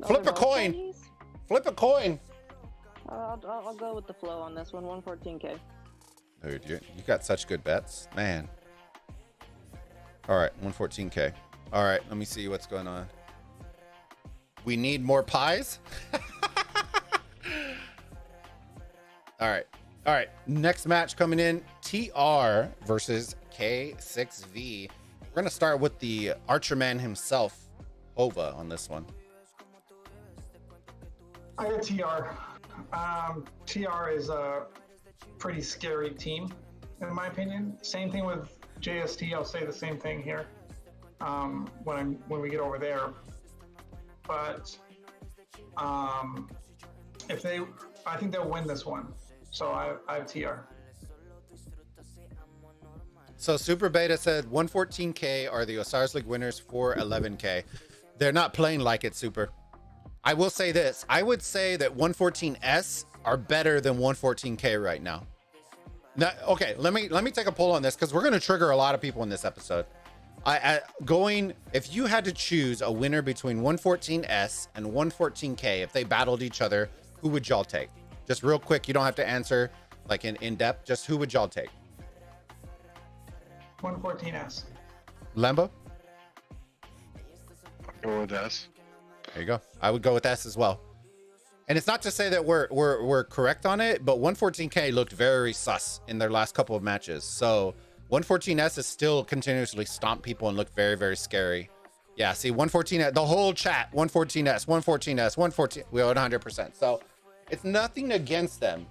flip a coin. Chinese? Flip a coin. I'll go with the flow on this one. 114K. Dude, you got such good bets, man. All right, 114K. All right, let me see what's going on. We need more pies. All right. Next match coming in, TR versus K6V. We're gonna start with the Archerman himself, Hova, on this one. I got TR. TR is a pretty scary team, in my opinion. Same thing with JST. I'll say the same thing here when we get over there. But I think they'll win this one. So I have TR. So Super Beta said 114K are the Osiris League winners for 11K. They're not playing like it, Super. I will say this. I would say that 114S are better than 114K right now. Now, okay, let me take a poll on this because we're going to trigger a lot of people in this episode. If you had to choose a winner between 114S and 114K, if they battled each other, who would y'all take? Just real quick, you don't have to answer like in depth. Just who would y'all take? 114S. Lambo? Go with S. There you go. I would go with S as well. And it's not to say that we're correct on it, but 114K looked very sus in their last couple of matches. So 114S is still continuously stomp people and look very, very scary. Yeah, see, 114S, the whole chat, 114S, 114S, 114, we 100%. So it's nothing against them,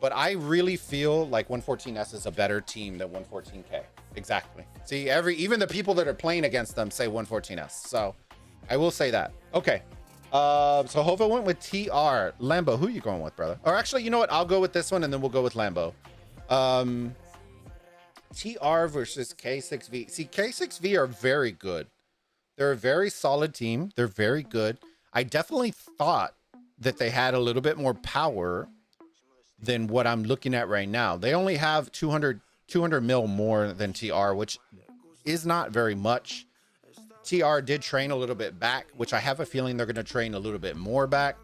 but I really feel like 114S is a better team than 114K. Exactly. See, even the people that are playing against them say 114S. So I will say that. Okay. So Hova went with TR. Lambo, who are you going with, brother? Or actually, you know what? I'll go with this one and then we'll go with Lambo. TR versus K6V. See, K6V are very good. They're a very solid team. They're very good. I definitely thought that they had a little bit more power than what I'm looking at right now. They only have 200 mil more than TR, which is not very much. TR did train a little bit back, which I have a feeling they're going to train a little bit more back.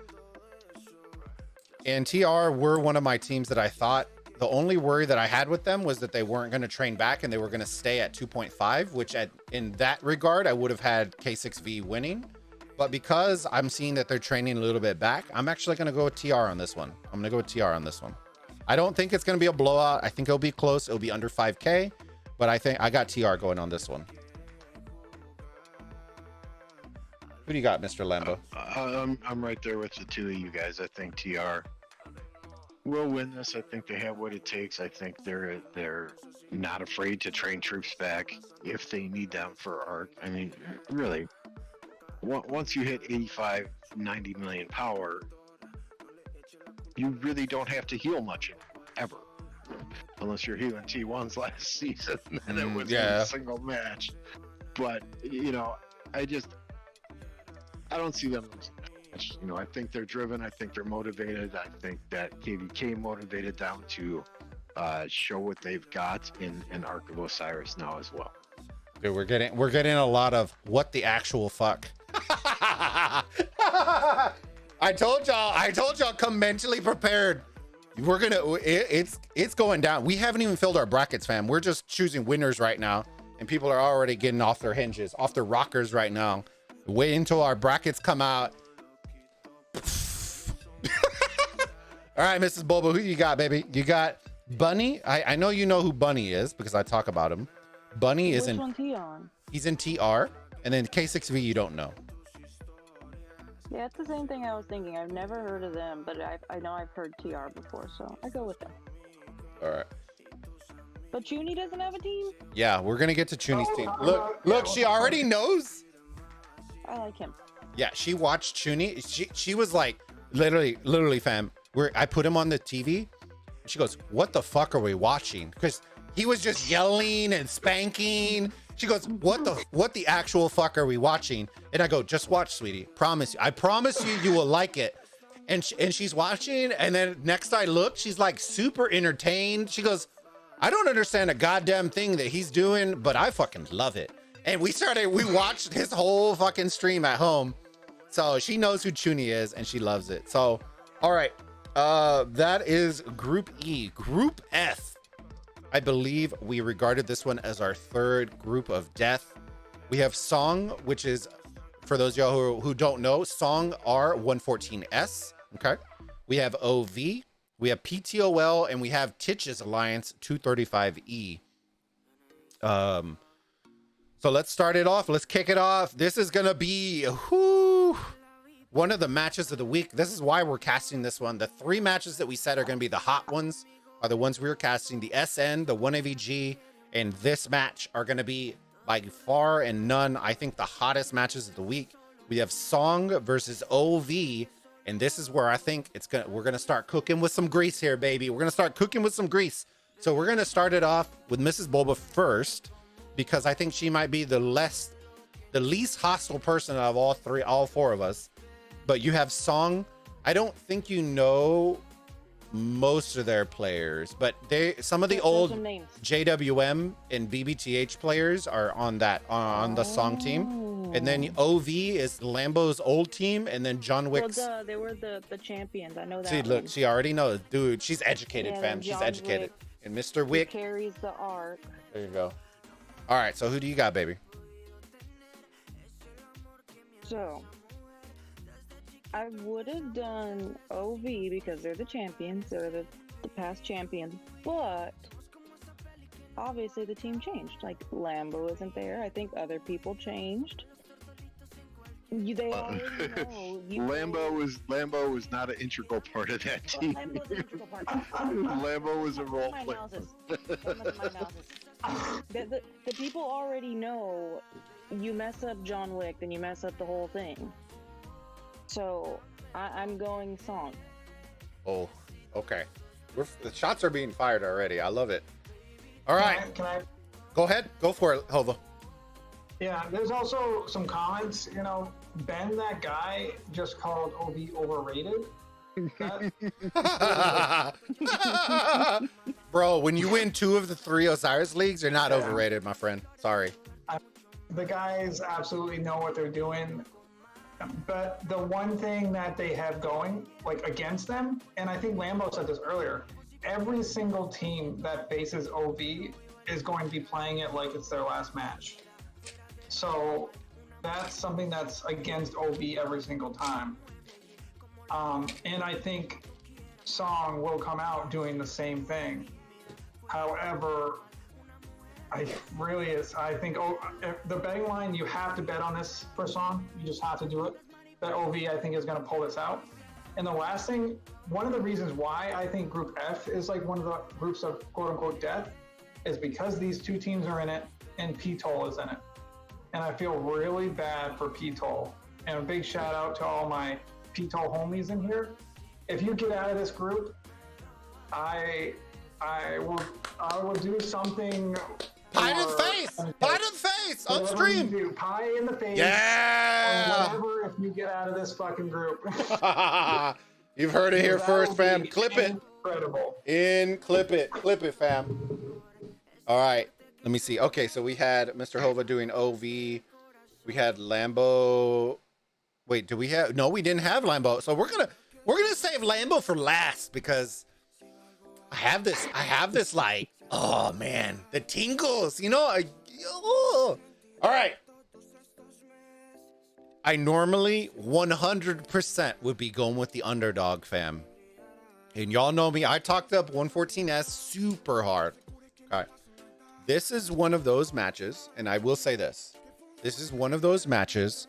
And TR were one of my teams that I thought the only worry that I had with them was that they weren't going to train back and they were going to stay at 2.5, which in that regard, I would have had K6V winning. But because I'm seeing that they're training a little bit back, I'm actually going to go with TR on this one. I'm going to go with TR on this one. I don't think it's going to be a blowout. I think it'll be close. It'll be under 5K, but I think I got TR going on this one. Who do you got, Mr. Lambo? I'm right there with the two of you guys. I think TR will win this. I think they have what it takes. I think they're not afraid to train troops back if they need them for arc. I mean, really, once you hit 85, 90 million power, you really don't have to heal much ever, unless you're healing T1s last season and it was a single match. But I don't see them losing. I think they're driven. I think they're motivated. I think that KVK motivated them to show what they've got in Arc of Osiris now as well. Dude, we're getting a lot of what the actual fuck. I told y'all come mentally prepared. It's going down. We haven't even filled our brackets, fam. We're just choosing winners right now, and people are already getting off their hinges, off their rockers right now. Wait until our brackets come out. All right, Mrs. Bulba, who you got, baby? You got Bunny. I know you know who Bunny is because I talk about him. Bunny is in. Which one's he on? He's in TR, and then K6V you don't know. Yeah, it's the same thing I was thinking. I've never heard of them, but I know I've heard TR before, so I go with them. All right. But Chuni doesn't have a team? Yeah, we're gonna get to Chuni's team. Look, she already knows. I like him. Yeah, she watched Chuni. She was like, literally, fam. I put him on the TV. She goes, "What the fuck are we watching?" Because he was just yelling and spanking. She goes, "What the actual fuck are we watching?" And I go, "Just watch, sweetie. I promise you will like it." And she's watching, and then next I look, she's like super entertained. She goes, "I don't understand a goddamn thing that he's doing, but I fucking love it." And we watched his whole fucking stream at home. So she knows who Chuni is and she loves it. So, all right. That is Group E. Group F. I believe we regarded this one as our third group of death. We have Song, which is, for those of y'all who don't know, Song R114S. Okay. We have OV. We have PTOL, and we have Titch's Alliance 235E. So let's start it off. Let's kick it off. This is going to be one of the matches of the week. This is why we're casting this one. The three matches that we said are going to be the hot ones are the ones we were casting. The SN, the 1AVG, and this match are going to be by far and none, I think, the hottest matches of the week. We have Song versus OV, and this is where I think we're going to start cooking with some grease here, baby. We're going to start cooking with some grease. So we're going to start it off with Mrs. Bulba first, because I think she might be the least hostile person out of all four of us. But you have Song. I don't think you know most of their players, but some of the old JWM and BBTH players are on the Song team. And then OV is Lambo's old team, and then John Wick's. Well, they were the champions. I know that. See, look, she already knows. Dude, she's educated, fam. She's educated. And Mr. Wick carries the arc. There you go. All right, so who do you got, baby? So, I would have done OV because they're the champions. They're the past champions. But, obviously the team changed. Like, Lambo isn't there. I think other people changed. They already know. Lambo was not an integral part of that team. Lambo's an integral part. Lambo was a role player. The people already know you mess up John Wick, then you mess up the whole thing. So I'm going Song. Oh, okay. The shots are being fired already. I love it. All right. Can I? Go ahead. Go for it, Hova. Yeah, there's also some comments. Ben, that guy, just called OV overrated. Bro, when you win 2 of the 3 Osiris leagues, you're not overrated, my friend. Sorry. The guys absolutely know what they're doing. But the one thing that they have going, like against them, and I think Lambo said this earlier, every single team that faces OV is going to be playing it like it's their last match. So that's something that's against OV every single time. And I think Song will come out doing the same thing. However, I think the betting line, you have to bet on this for Song. You just have to do it. That OV, I think, is going to pull this out. And the last thing, one of the reasons why I think Group F is like one of the groups of quote-unquote death is because these 2 teams are in it and P-Toll is in it. And I feel really bad for P-Toll. And a big shout out to all my P-Toll homies in here. If you get out of this group, I will do something. Pie to the face! Pie to the face! On stream! Pie in the face. Yeah! Whatever, if you get out of this fucking group. You've heard it here first, fam. Clip it. Incredible. Clip it. Clip it, fam. All right. Let me see. Okay, so we had Mr. Hova doing OV. We had Lambo. Wait, do we have? No, we didn't have Lambo. So we're gonna save Lambo for last because I have this like, oh man, the tingles, you know. All right. I normally 100% would be going with the underdog, fam. And y'all know me. I talked up 114S super hard. All right. This is one of those matches, and I will say this. This is one of those matches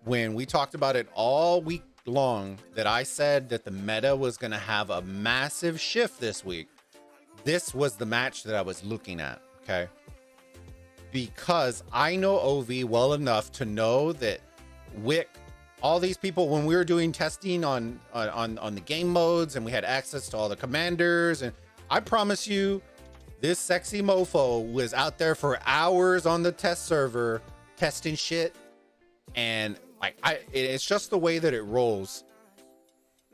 when we talked about it all week long that I said that the meta was going to have a massive shift this week. This was the match that I was looking at, okay? Because I know OV well enough to know that Wick, all these people, when we were doing testing on the game modes and we had access to all the commanders, and I promise you, this sexy mofo was out there for hours on the test server testing shit. And like, it's just the way that it rolls.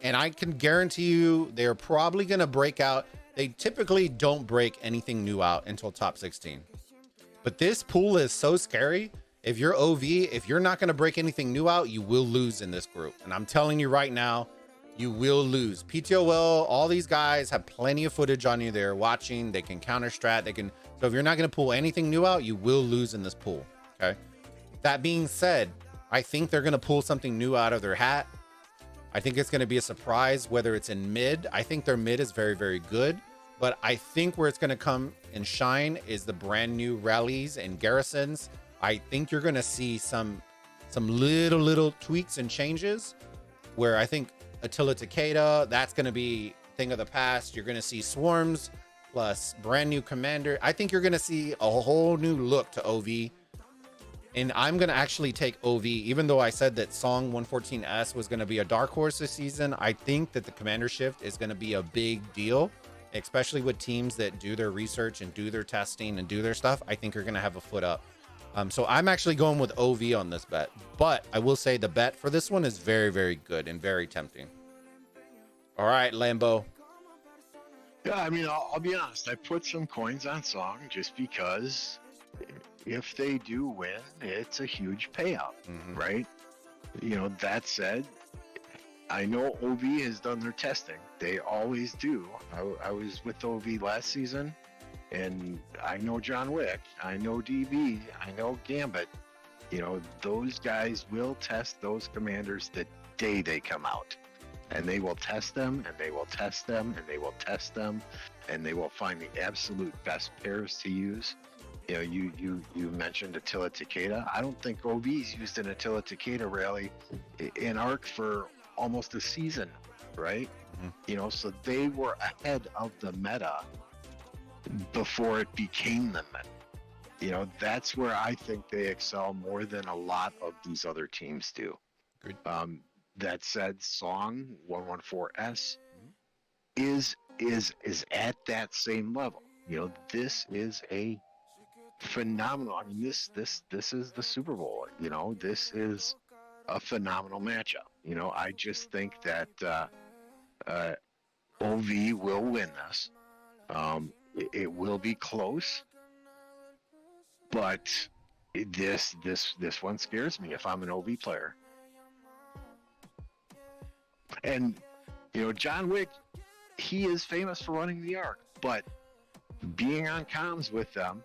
And I can guarantee you they're probably going to break out. They typically don't break anything new out until top 16. But this pool is so scary. If you're OV, if you're not going to break anything new out, you will lose in this group. And I'm telling you right now, you will lose. PTOL, all these guys have plenty of footage on you. They're watching. They can counter strat. So if you're not going to pull anything new out, you will lose in this pool. Okay. That being said, I think they're going to pull something new out of their hat. I think it's going to be a surprise, whether it's in mid. I think their mid is very, very good. But I think where it's going to come and shine is the brand new rallies and garrisons. I think you're going to see some little tweaks and changes where I think Attila Takeda, that's going to be thing of the past. You're going to see swarms plus brand new commander. I think you're going to see a whole new look to OV. And I'm going to actually take OV, even though I said that Song 114S was going to be a dark horse this season. I think that the commander shift is going to be a big deal, especially with teams that do their research and do their testing and do their stuff. I think you're going to have a foot up. So I'm actually going with OV on this bet, but I will say the bet for this one is very, very good and very tempting. All right, Lambo. Yeah, I mean, I'll be honest. I put some coins on Song just because if they do win, it's a huge payout, right? You know, that said, I know OV has done their testing. They always do. I was with OV last season. And I know John Wick, I know DB, I know Gambit. You know, those guys will test those commanders the day they come out. And they will test them, and they will test them, and they will test them, and they will find the absolute best pairs to use. You know, you mentioned Attila Takeda. I don't think OV's used an Attila Takeda rally in ARC for almost a season, right? You know, so they were ahead of the meta before it became the meta. You know, that's where I think they excel more than a lot of these other teams do. Good. That said, Song 114S is at that same level. You know, this is a phenomenal. I mean, this is the Super Bowl. You know, this is a phenomenal matchup. You know, I just think that OV will win this. It will be close, but this one scares me if I'm an OV player. And John Wick, he is famous for running the arc, but being on comms with them,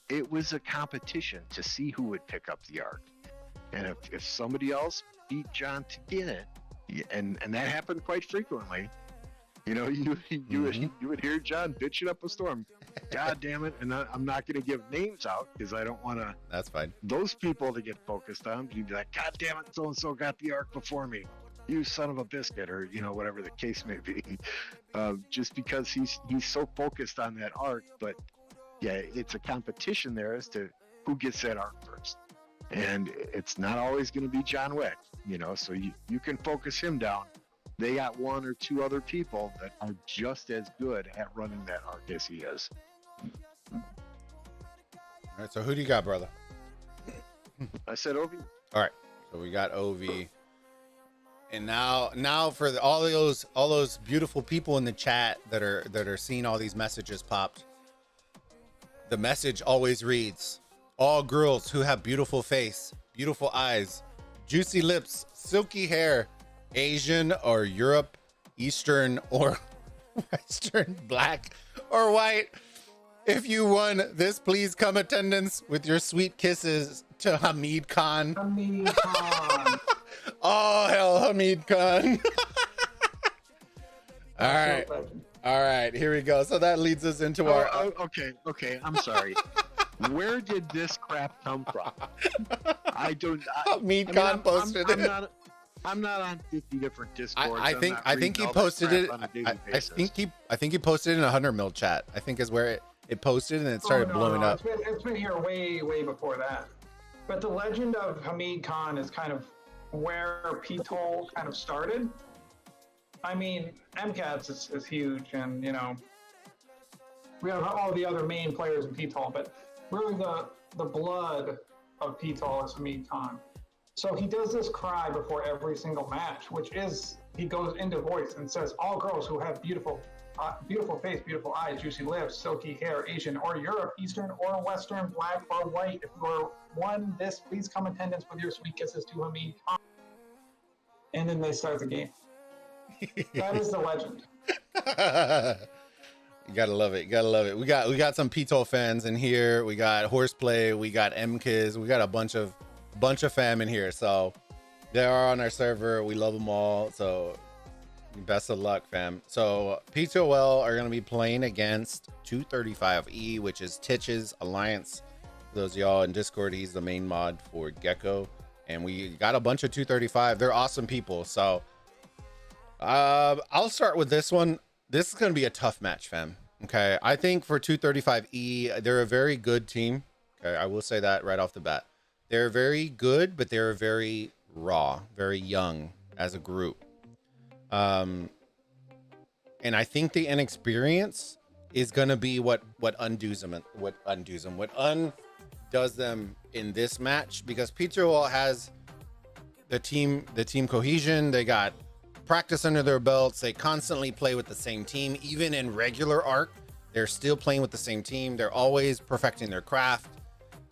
it was a competition to see who would pick up the arc. And if somebody else beat John to get it, and that happened quite frequently, you would hear John bitching up a storm. God damn it! And I'm not going to give names out because I don't want to. That's fine. Those people to get focused on. You'd be like, God damn it! So and so got the arc before me. You son of a biscuit, or whatever the case may be. Just because he's so focused on that arc, but yeah, it's a competition there as to who gets that arc first. And it's not always going to be John Wick, so you can focus him down. They got one or two other people that are just as good at running that arc as he is. All right, so who do you got, brother? I said OV. All right, so we got OV. And now for all those beautiful people in the chat that are seeing all these messages popped, the message always reads: all girls who have beautiful face, beautiful eyes, juicy lips, silky hair, Asian or Europe, Eastern or Western, black or white. If you won this, please come attendance with your sweet kisses to Hamid Khan. Hamid Khan. Oh, hell, Hamid Khan. All right, here we go. So that leads us into our... Okay, I'm sorry. Where did this crap come from? Hamid Khan posted it. I'm not on 50 different Discords. I think he posted it. I think he posted it in a 100 mil chat. I think is where it posted and it started blowing up. It's been here way before that. But the legend of Hamid Khan is kind of where PTOL kind of started. I mean, MCATS is huge, and we have all the other main players in PTOL, but really the blood of PTOL is Hamid Khan. So he does this cry before every single match, which is, he goes into voice and says, all girls who have beautiful face, beautiful eyes, juicy lips, silky hair, Asian or Europe, Eastern or Western, black or white. If you're won this, please come attendance with your sweet kisses to Hamid Khan. And then they start the game. That is the legend. You gotta love it. We got some PTOL fans in here. We got Horseplay. We got MKiz. We got a bunch of fam in here. So they are on our server. We love them all. So best of luck, fam. So PTOL are gonna be playing against 235E, which is Titch's alliance. For those of y'all in Discord, he's the main mod for Gecko. And we got a bunch of 235. They're awesome people. So I'll start with this one. This is going to be a tough match, fam. Okay. I think for 235E, they're a very good team. Okay. I will say that right off the bat. They're very good, but they're very raw, very young as a group. And I think the inexperience is going to be what undoes them in this match, because PTOL has the team cohesion. They got practice under their belts. They constantly play with the same team. Even in regular arc, they're still playing with the same team. They're always perfecting their craft.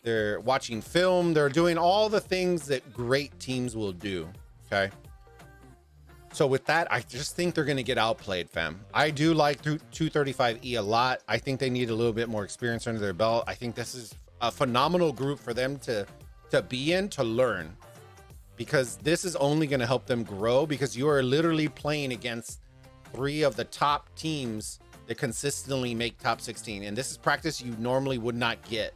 They're watching film. They're doing all the things that great teams will do. Okay. So with that, I just think they're going to get outplayed, fam. I do like 235E a lot. I think they need a little bit more experience under their belt. I think this is a phenomenal group for them to be in, to learn, because this is only going to help them grow, because you are literally playing against 3 of the top teams that consistently make top 16. And this is practice you normally would not get.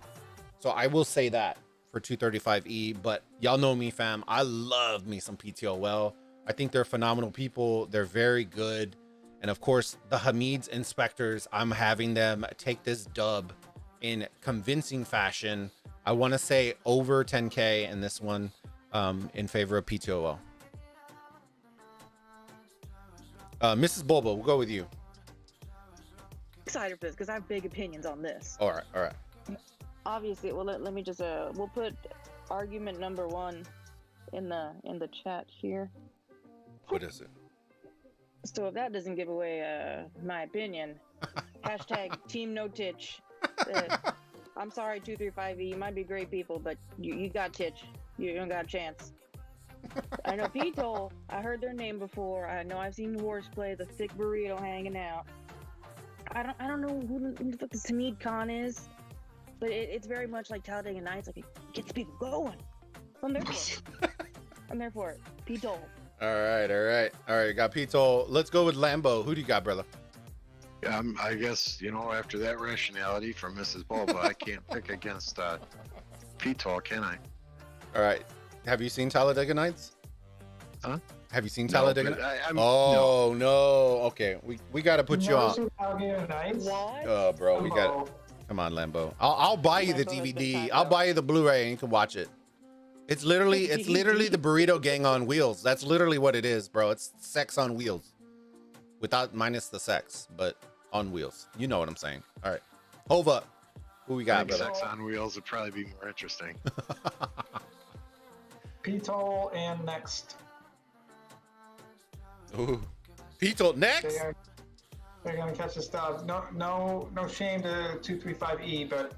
So I will say that for 235E, but y'all know me, fam. I love me some PTOL. I think they're phenomenal people. They're very good. And of course, the Hamid's inspectors, I'm having them take this dub in convincing fashion. I want to say over 10K in this one, in favor of PTOL. Mrs. Bulba, we'll go with you. Excited for this because I have big opinions on this. All right. Obviously, well, let me just we'll put argument number 1 in the chat here. What is it? So if that doesn't give away my opinion, hashtag Team No Titch. I'm sorry, 235E. You might be great people, but you got Titch. You don't got a chance. I know Pito. I heard their name before. I know I've seen Wars play the thick burrito hanging out. I don't know who the fuck this Hamid Khan is, but it's very much like Talladega Nights. Like, it gets people going. I'm there for it. I'm there for it. Pito. All right. Got Pito. Let's go with Lambo. Who do you got, brother? I guess, after that rationality from Mrs. Bulba, I can't pick against P-Tall, can I? All right. Have you seen Talladega Nights? Huh? Have you seen Talladega Nights? No. No. Okay. We got to put you on. Talladega Nights? What? Oh, bro. We got. Come on, Lambo. I'll buy you the DVD. I'll buy you the Blu-ray and you can watch it. It's literally the burrito gang on wheels. That's literally what it is, bro. It's sex on wheels. Minus the sex, but on wheels. You know what I'm saying. All right. Hova. Who we got, brother? Sex on wheels would probably be more interesting. P-Toll and next. Ooh. Pito next? They're gonna catch the stuff. No shame to 235E, but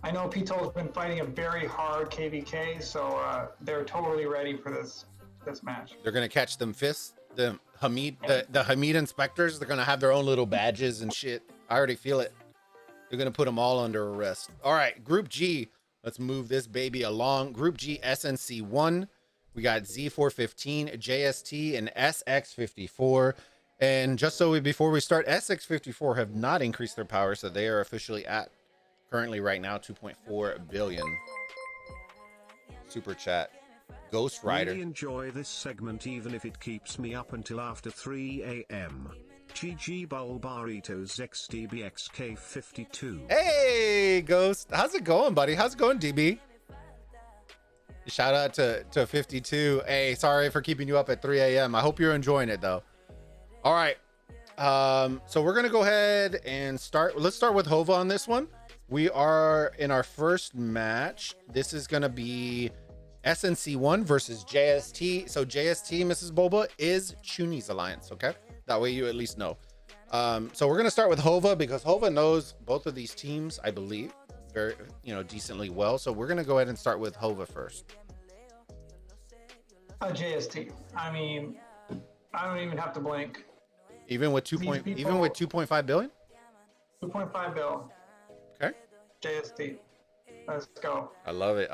I know P-Toll's been fighting a very hard KVK, so they're totally ready for this match. They're gonna catch them fists. The Hamid inspectors. They're gonna have their own little badges and shit. I already feel it. They're gonna put them all under arrest. All right, Group G. Let's move this baby along. Group G, SNC1. We got Z415, JST, and SX54. And just so before we start, SX54 have not increased their power, so they are officially at currently right now 2.4 billion. Super chat. Ghost Rider. Really enjoy this segment even if it keeps me up until after 3 a.m. GG Bulbaritos XDBXK52. Hey, Ghost. How's it going, buddy? How's it going, DB? Shout out to 52. Hey, sorry for keeping you up at 3 a.m. I hope you're enjoying it, though. All right. So we're going to go ahead and start. Let's start with Hova on this one. We are in our first match. This is going to be SNC1 versus JST. So JST, Mrs. Bulba, is Chuni's alliance, okay? That way you at least know. So we're going to start with Hova because Hova knows both of these teams, I believe, very, decently well. So we're going to go ahead and start with Hova first. JST. I mean, I don't even have to blink. Even with 2.5 billion? 2.5 bill. Okay. JST. Let's go. I love it.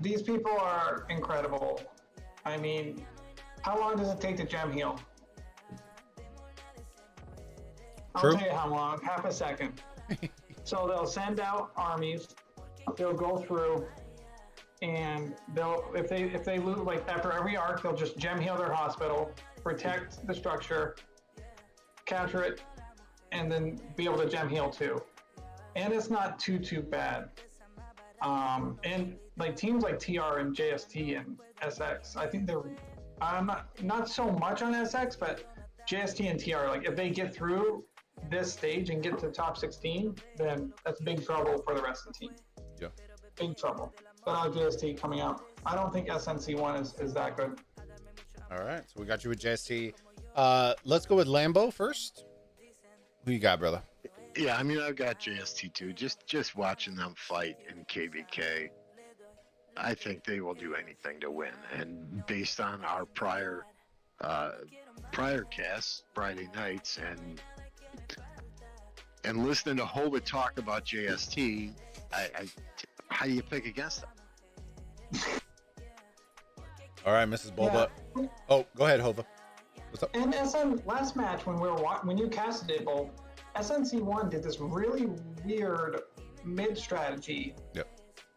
These people are incredible. I mean, how long does it take to gem heal? True. I'll tell you how long. Half a second. So they'll send out armies. They'll go through, and if they loot, like after every arc, they'll just gem heal their hospital, protect the structure, capture it, and then be able to gem heal too. And it's not too bad. And like teams like TR and JST and SX, I think I'm not so much on SX, but JST and TR, like if they get through this stage and get to top 16, then that's big trouble for the rest of the team. Yeah. Big trouble. So now JST coming out. I don't think SNC1 is that good. All right. So we got you with JST. Let's go with Lambo first. Who you got, brother? Yeah, I mean, I've got JST too. Just watching them fight in KVK, I think they will do anything to win. And based on our prior casts, Friday nights, and listening to Hova talk about JST, how do you pick against them? All right, Mrs. Bulba. Yeah. Oh, go ahead, Hova. What's up? And last match when you casted it, Bull, SNC1 did this really weird mid strategy. Yep.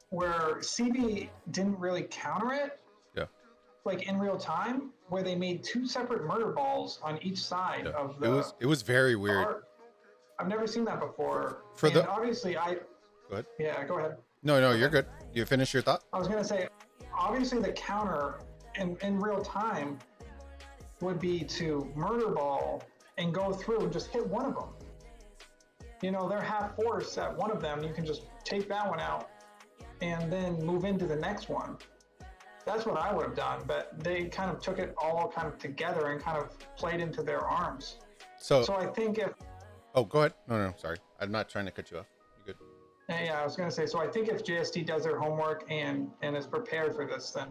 Where CB didn't really counter it. Yeah. Like in real time, where they made two separate murder balls on each side of the. It was very weird. Arc. I've never seen that before. Obviously Go ahead. Yeah, go ahead. No, you're good. You finish your thought? I was gonna say, obviously the counter in real time would be to murder ball and go through and just hit one of them. They're half force at one of them. You can just take that one out and then move into the next one. That's what I would have done, but they kind of took it all kind of together and kind of played into their arms. So So I think if oh, go ahead. No, sorry. I'm not trying to cut you off. You good? yeah, I was going to say. So I think if JST does their homework and is prepared for this, then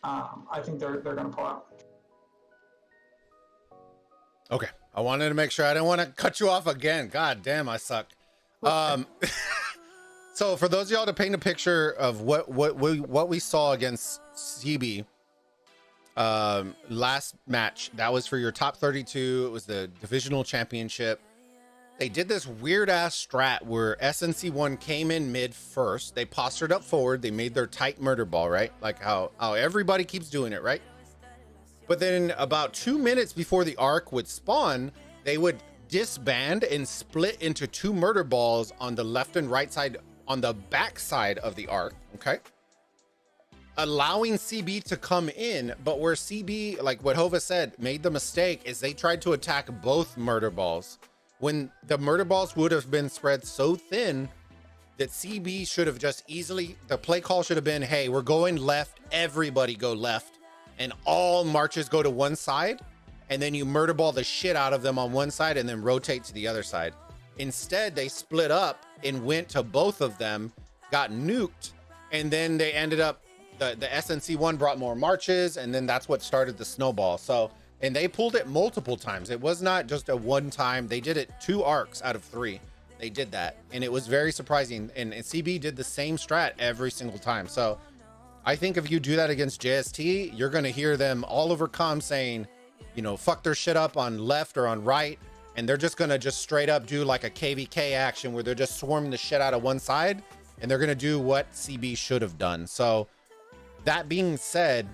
I think they're going to pull out. Okay. I wanted to make sure I didn't want to cut you off again. God damn, I suck. So for those of y'all to paint a picture of what we saw against CB last match, that was for your top 32. It was the divisional championship. They did this weird ass strat where SNC1 came in mid first. They postured up forward. They made their tight murder ball, right? Like how everybody keeps doing it, right? But then about 2 minutes before the arc would spawn, they would disband and split into 2 murder balls on the left and right side, on the back side of the arc, okay? Allowing CB to come in, but where CB, like what Hova said, made the mistake is they tried to attack both murder balls when the murder balls would have been spread so thin that CB should have just easily, the play call should have been, hey, we're going left, everybody go left, and all marches go to one side, and then you murder ball the shit out of them on one side and then rotate to the other side. Instead, they split up and went to both of them, got nuked, and then they ended up, the SNC1 brought more marches, and then that's what started the snowball. So, and they pulled it multiple times. It was not just a one time. They did it 2 arcs out of 3. They did that, and it was very surprising. And CB did the same strat every single time. So I think if you do that against JST, you're going to hear them all over comm saying, you know, fuck their shit up on left or on right. And they're just going to just straight up do like a KVK action where they're just swarming the shit out of one side. And they're going to do what CB should have done. So that being said,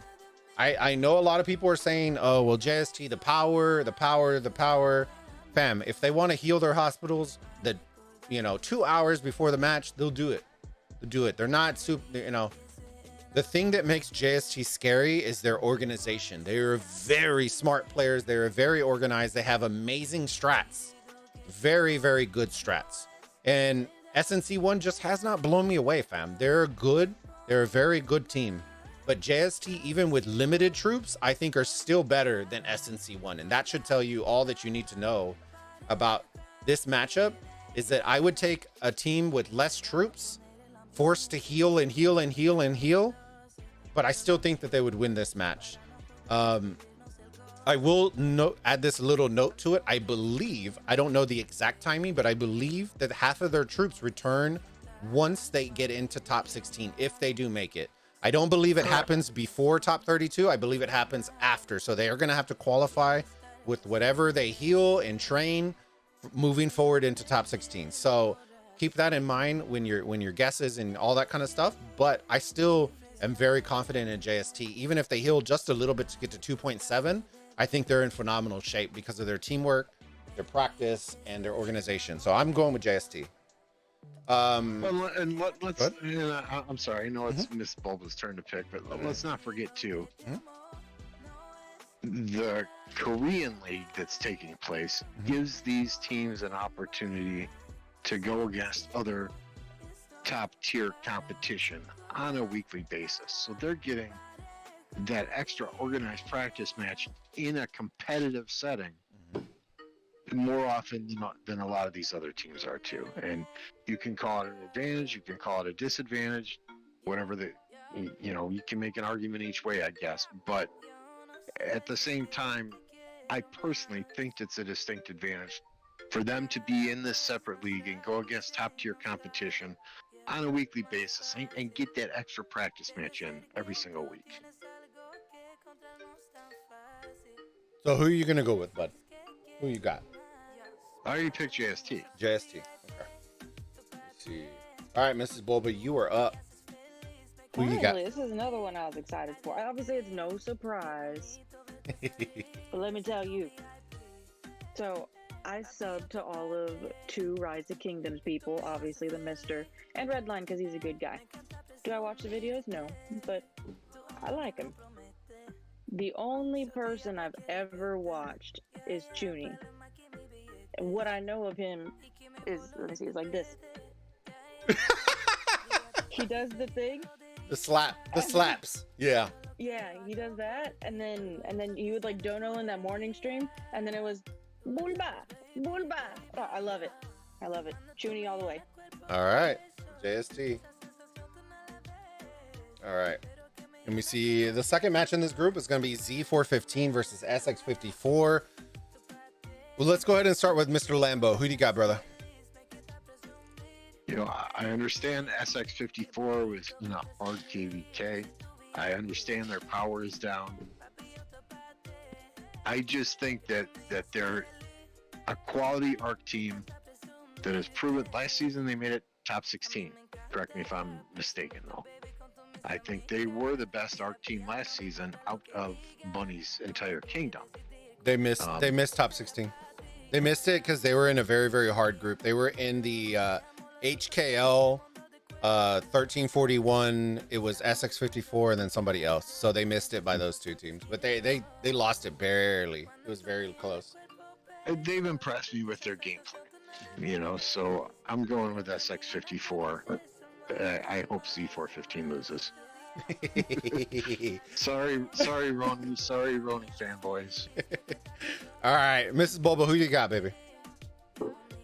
I know a lot of people are saying, oh, well, JST, the power. Fam, if they want to heal their hospitals, 2 hours before the match, they'll do it. They're not super, you know. The thing that makes JST scary is their organization. They are very smart players. They're very organized. They have amazing strats. Very, very good strats. And SNC1 just has not blown me away, fam. They're good. They're a very good team. But JST, even with limited troops, I think are still better than SNC1. And that should tell you all that you need to know about this matchup, is that I would take a team with less troops, forced to heal and heal and heal and heal, but I still think that they would win this match. I will add this little note to it. I believe, I don't know the exact timing, but I believe that half of their troops return once they get into top 16, if they do make it. I don't believe it happens before top 32. I believe it happens after. So they are going to have to qualify with whatever they heal and train moving forward into top 16. So keep that in mind when your guesses and all that kind of stuff. But I still am very confident in JST. Even if they heal just a little bit to get to 2.7, I think they're in phenomenal shape because of their teamwork, their practice, and their organization. So I'm going with JST. I'm sorry, I know it's Miss Bulba's turn to pick, but let's not forget too, the Korean League that's taking place gives these teams an opportunity to go against other top tier competition on a weekly basis. So they're getting that extra organized practice match in a competitive setting more often than a lot of these other teams are too. And you can call it an advantage, you can call it a disadvantage, whatever you can make an argument each way, I guess. But at the same time, I personally think it's a distinct advantage for them to be in this separate league and go against top tier competition on a weekly basis and get that extra practice match in every single week. So who are you going to go with, bud? Who you got? I already picked JST. JST. Okay. Let's see. All right, Mrs. Bulba, you are up. Who you got? Finally, this is another one I was excited for. Obviously, it's no surprise. But let me tell you. So, I subbed to all of 2 Rise of Kingdoms people, obviously the Mister, and Redline because he's a good guy. Do I watch the videos? No, but I like him. The only person I've ever watched is Chuny. And what I know of him is, let me see, it's like this. He does the thing, The slaps. Yeah. Yeah, he does that, and then he would like dono in that morning stream, and then it was Bulba, Bulba. Oh, I love it. Chuny all the way. All right, JST. All right. Let me see. The second match in this group is going to be Z415 versus SX54. Well, let's go ahead and start with Mr. Lambo. Who do you got, brother? You know, I understand SX54 was in a hard KVK. I understand their power is down. I just think that they're a quality ARC team that has proven. Last season they made it top 16. Correct me if I'm mistaken, though. I think they were the best ARC team last season out of Bunny's entire kingdom. They missed top 16. They missed it because they were in a very, very hard group. They were in the HKL 1341. It was SX54 and then somebody else. So they missed it by those two teams. But they lost it barely. It was very close. They've impressed me with their gameplay. You know, so I'm going with SX54. I hope Z415 loses. sorry, Ronnie. Sorry, Ronnie fanboys. All right, Mrs. Bulba, who you got, baby?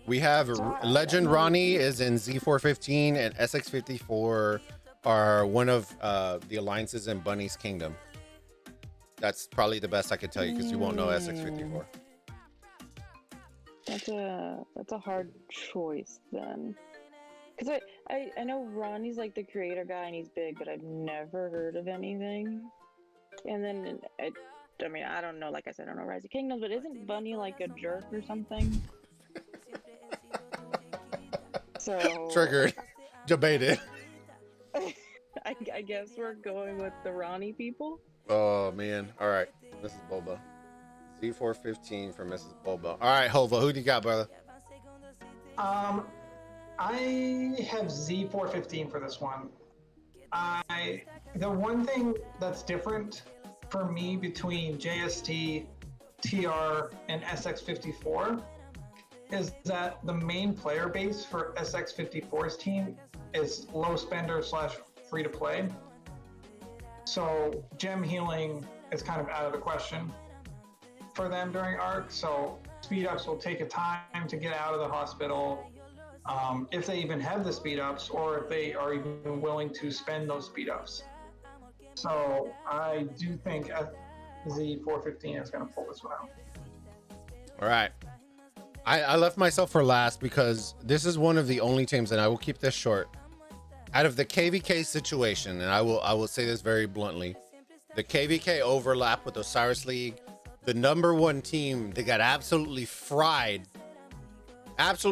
We have Legend Ronnie is in Z415 and SX54 are one of the alliances in Bunny's Kingdom. That's probably the best I could tell you because you won't know SX54. That's a hard choice then. Because I know Ronnie's like the creator guy and he's big, but I've never heard of anything. And then, I mean, I don't know, like I said, I don't know Rise of Kingdoms, but isn't Bunny like a jerk or something? So... Triggered. Debated. I guess we're going with the Ronnie people. Oh, man. All right, Mrs. Bulba. Z415 for Mrs. Bulba. All right, Hova, who do you got, brother? I have Z415 for this one. The one thing that's different for me between JST, TR, and SX54 is that the main player base for SX54's team is low spender / free to play. So gem healing is kind of out of the question for them during ARC. So speed ups will take a time to get out of the hospital. If they even have the speed ups or if they are even willing to spend those speed ups. So I do think Z415 is going to pull this one out. All right. I left myself for last because this is one of the only teams, and I will keep this short. Out of the KVK situation, and I will say this very bluntly, the KVK overlap with Osiris League, the number one team that got absolutely fried out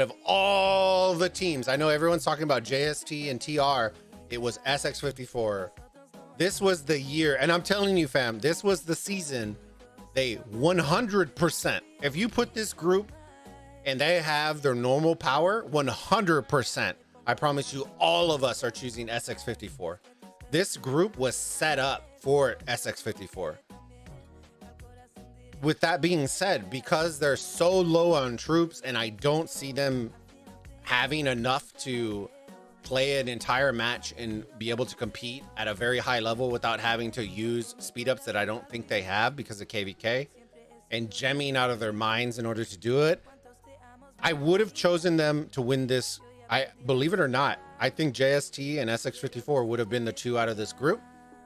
of all the teams. I know everyone's talking about JST and TR. It was SX54. This was the year, and I'm telling you, fam, this was the season they 100%. If you put this group and they have their normal power, 100%, I promise you, all of us are choosing SX54. This group was set up for SX54. With that being said, because they're so low on troops and I don't see them having enough to play an entire match and be able to compete at a very high level without having to use speed ups that I don't think they have because of KVK and gemming out of their minds in order to do it, I would have chosen them to win this. I believe it or not, I think JST and SX54 would have been the two out of this group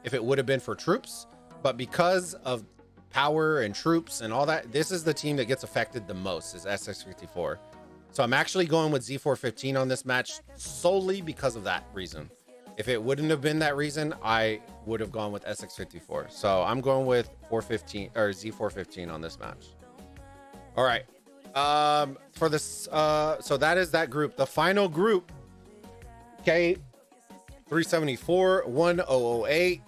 if it would have been for troops. But because of power and troops and all that, this is the team that gets affected the most, is SX54. So I'm actually going with Z415 on this match solely because of that reason. If it wouldn't have been that reason, I would have gone with SX54. So I'm going with 415 or Z415 on this match. All right. For this, so that is that group. The final group, K374 1008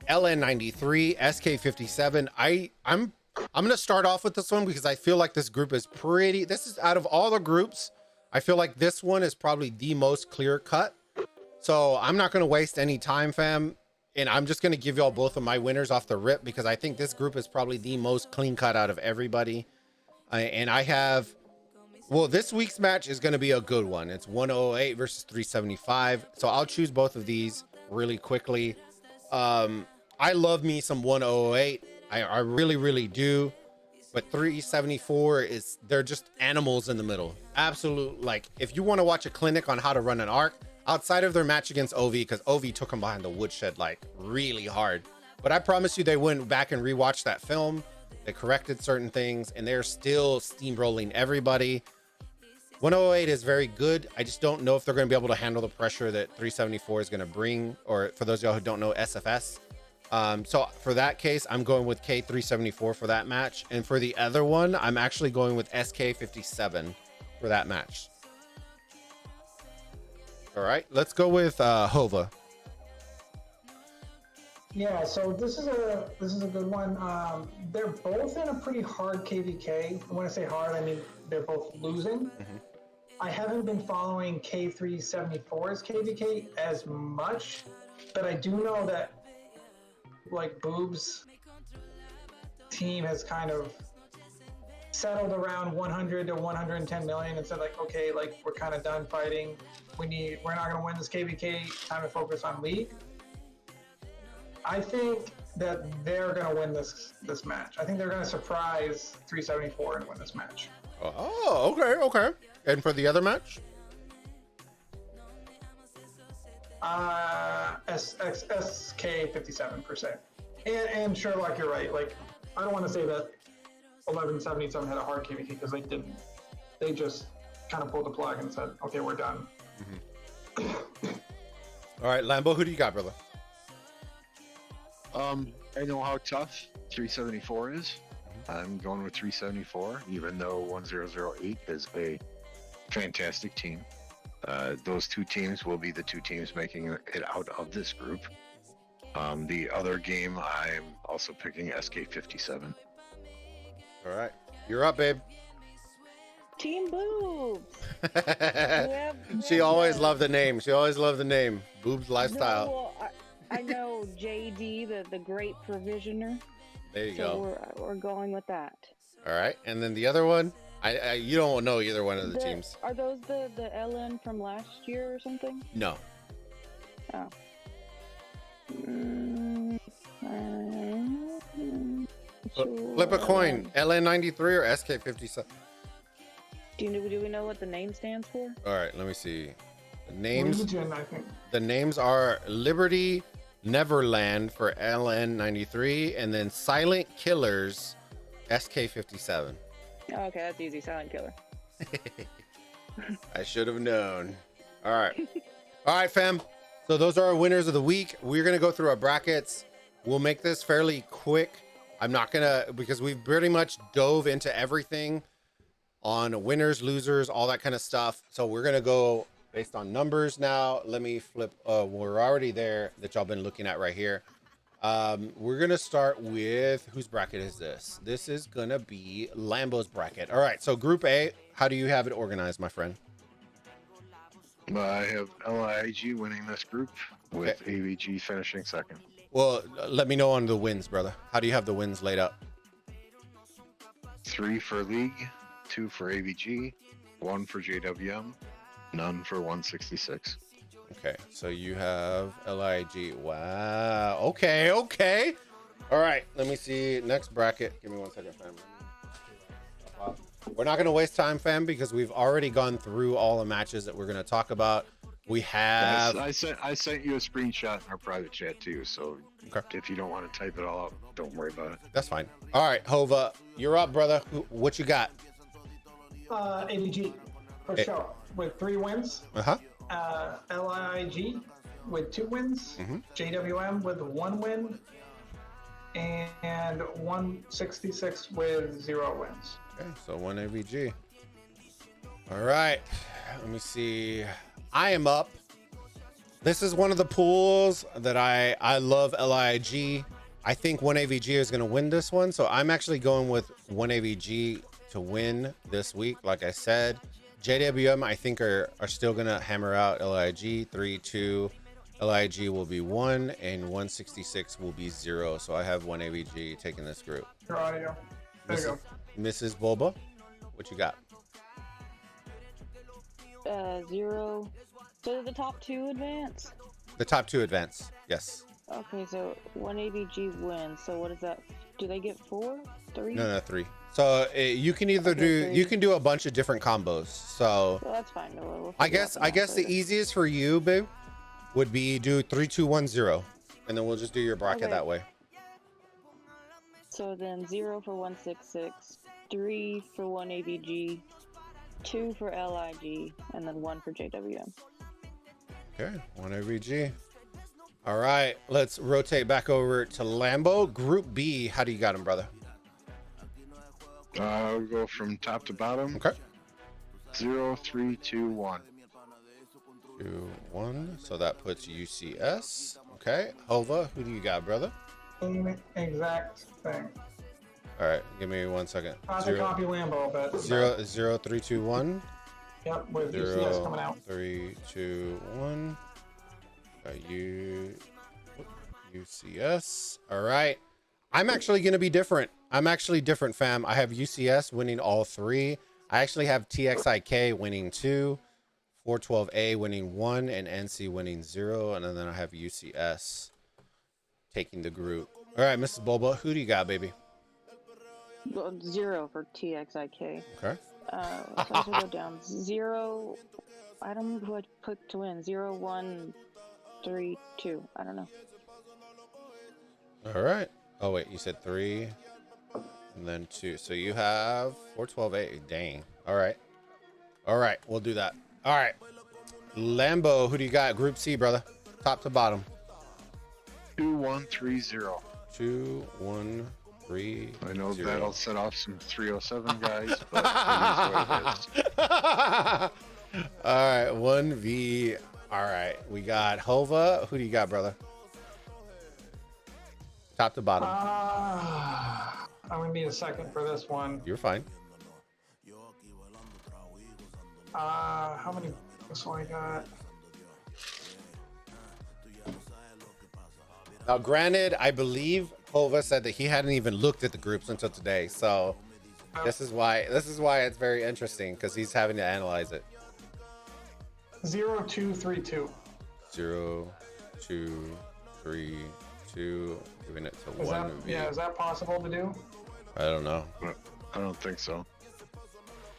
LN93 SK57. I'm going to start off with this one because I feel like this group is this is out of all the groups, I feel like this one is probably the most clear cut. So I'm not going to waste any time, fam. And I'm just going to give y'all both of my winners off the rip because I think this group is probably the most clean cut out of everybody. And I have Well, this week's match is going to be a good one. It's 108 versus 375. So I'll choose both of these really quickly. I love me some 108. I really, really do. But 374 is, they're just animals in the middle. Absolute, like, if you want to watch a clinic on how to run an arc, outside of their match against OV, because OV took them behind the woodshed, like, really hard. But I promise you, they went back and rewatched that film. They corrected certain things, and they're still steamrolling everybody. 108 is very good. I just don't know if they're going to be able to handle the pressure that 374 is going to bring, or for those of y'all who don't know, SFS. So for that case, I'm going with K374 for that match. And for the other one, I'm actually going with SK57 for that match. All right, let's go with Hova. Yeah, so this is a good one. They're both in a pretty hard KVK. When I say hard, I mean they're both losing. Mhm. I haven't been following K374's KVK as much, but I do know that like Boob's team has kind of settled around 100 to 110 million and said like, okay, like we're kind of done fighting. We're not going to win this KVK. Time to focus on league. I think that they're going to win this match. I think they're going to surprise 374 and win this match. Oh, okay. And for the other match? SK 57%. And Sherlock, you're right. Like, I don't want to say that 1177 had a hard KVK because they didn't. They just kind of pulled the plug and said, okay, we're done. All right, Lambo, who do you got, brother? I know how tough 374 is. I'm going with 374, even though 1008 is a fantastic team. Those two teams will be the two teams making it out of this group. The other game, I'm also picking SK57. All right, you're up, babe. Team Boobs. She always loved the name. Boobs Lifestyle. No, well, I know JD, the great provisioner. There you So go. we're going with that. All right, and then the other one, you don't know either one of the teams. Are those the LN from last year or something? No. Oh. Flip a coin. LN93 or SK57? Do we know what the name stands for? All right, let me see. The names. Legion, I think. The names are Liberty Neverland for LN93, and then Silent Killers SK57. Oh, okay, that's easy. Silent Killer. I should have known. All right. All right, fam. So those are our winners of the week. We're going to go through our brackets. We'll make this fairly quick. I'm not going to, because we've pretty much dove into everything on winners, losers, all that kind of stuff. So we're going to go based on numbers now. Let me flip. We're already there that y'all been looking at right here. We're going to start with, whose bracket is this? This is going to be Lambo's bracket. All right. So Group A, how do you have it organized, my friend? I have LIG winning this group with AVG finishing second. Well, let me know on the wins, brother. How do you have the wins laid up? 3 for League, 2 for AVG, 1 for JWM, none for 166. Okay, so you have LIG. Wow. Okay. All right, let me see. Next bracket. Give me 1 second, fam. We're not going to waste time, fam, because we've already gone through all the matches that we're going to talk about. We have... I sent you a screenshot in our private chat, too, so if you don't want to type it all out, don't worry about it. That's fine. All right, Hova, you're up, brother. What you got? AVG, for sure, with 3 wins. Uh-huh. LIG with 2 wins. JWM with 1 win. And 166 with 0 wins. Okay, so 1 AVG. All right, let me see. I am up. This is one of the pools that I love LIG. I think 1 AVG is going to win this one. So I'm actually going with 1 AVG to win this week. Like I said, JWM, I think are still going to hammer out LIG 3-2. LIG will be 1 and 166 will be 0. So I have 1 AVG taking this group. Your audio. There you go. Mrs. Bulba, what you got? 0. So the top 2 advance? The top 2 advance. Yes. Okay, so 1 AVG wins. So what is that? Do they get 4? 3? No, 3. So you can either do 3. you can do a bunch of different combos. So Well, that's fine. We'll I guess the easiest for you, babe, would be do 3, 2, 1, 0, and then we'll just do your bracket Okay. that way. So then 0 for 166, 3 for 1 AVG, 2 for LIG, and then 1 for JWM. Okay, 1 AVG. All right, let's rotate back over to Lambo. Group B, how do you got him, brother? I'll go from top to bottom. Okay. 0, 3, 2, 1. 2, 1. So that puts UCS. Okay. Hova, who do you got, brother? Same exact thing. All right, give me 1 second. Not to copy Lambo, but 0, 3, 2, 1. Yep, with UCS 0, coming out. 3, 2, 1. UCS. All right. I'm actually going to be different. I'm actually different, fam. I have UCS winning all 3. I actually have TXIK winning 2, 412A winning 1, and NC winning 0. And then I have UCS taking the group. All right, Mrs. Bulba, who do you got, baby? Well, 0 for TXIK. Okay. So I should go down 0. I don't know who I put to win. 0, 1, 3, 2. I don't know. All right. Oh, wait, you said 3 and then 2. So you have 412A. Dang. All right. All right, we'll do that. All right. Lambo, who do you got? Group C, brother. Top to bottom. 2, 1, 3, 0. 2, 1, 3. I know 0. that'll set off some 307 guys, but it is what it is. All right, 1V. All right, we got Hova. Who do you got, brother? Top to bottom. I'm gonna need a second for this one. You're fine. How many? This one I got. Now, granted, I believe Hova said that he hadn't even looked at the groups until today, so this is why it's very interesting because he's having to analyze it. 0, 2, 3, 2. 0, 2, 3, 2. Giving it to Is that, 1V. yeah, is that possible to do? I don't know. I don't think so.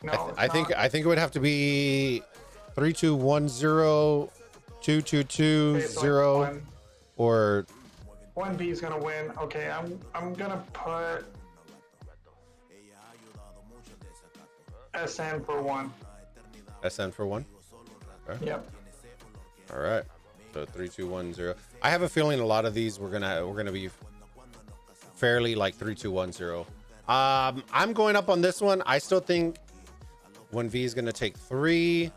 No, I think it would have to be 3, 2, 1, 0, 2, 2, 2, 0, or 1B is gonna win. Okay, I'm gonna put SN for 1. SN for 1. Okay. Yep. All right. So 3, 2, 1, 0. I have a feeling a lot of these we're gonna be fairly like 3, 2, 1, 0. I'm going up on this one. I still think 1V is gonna take 3.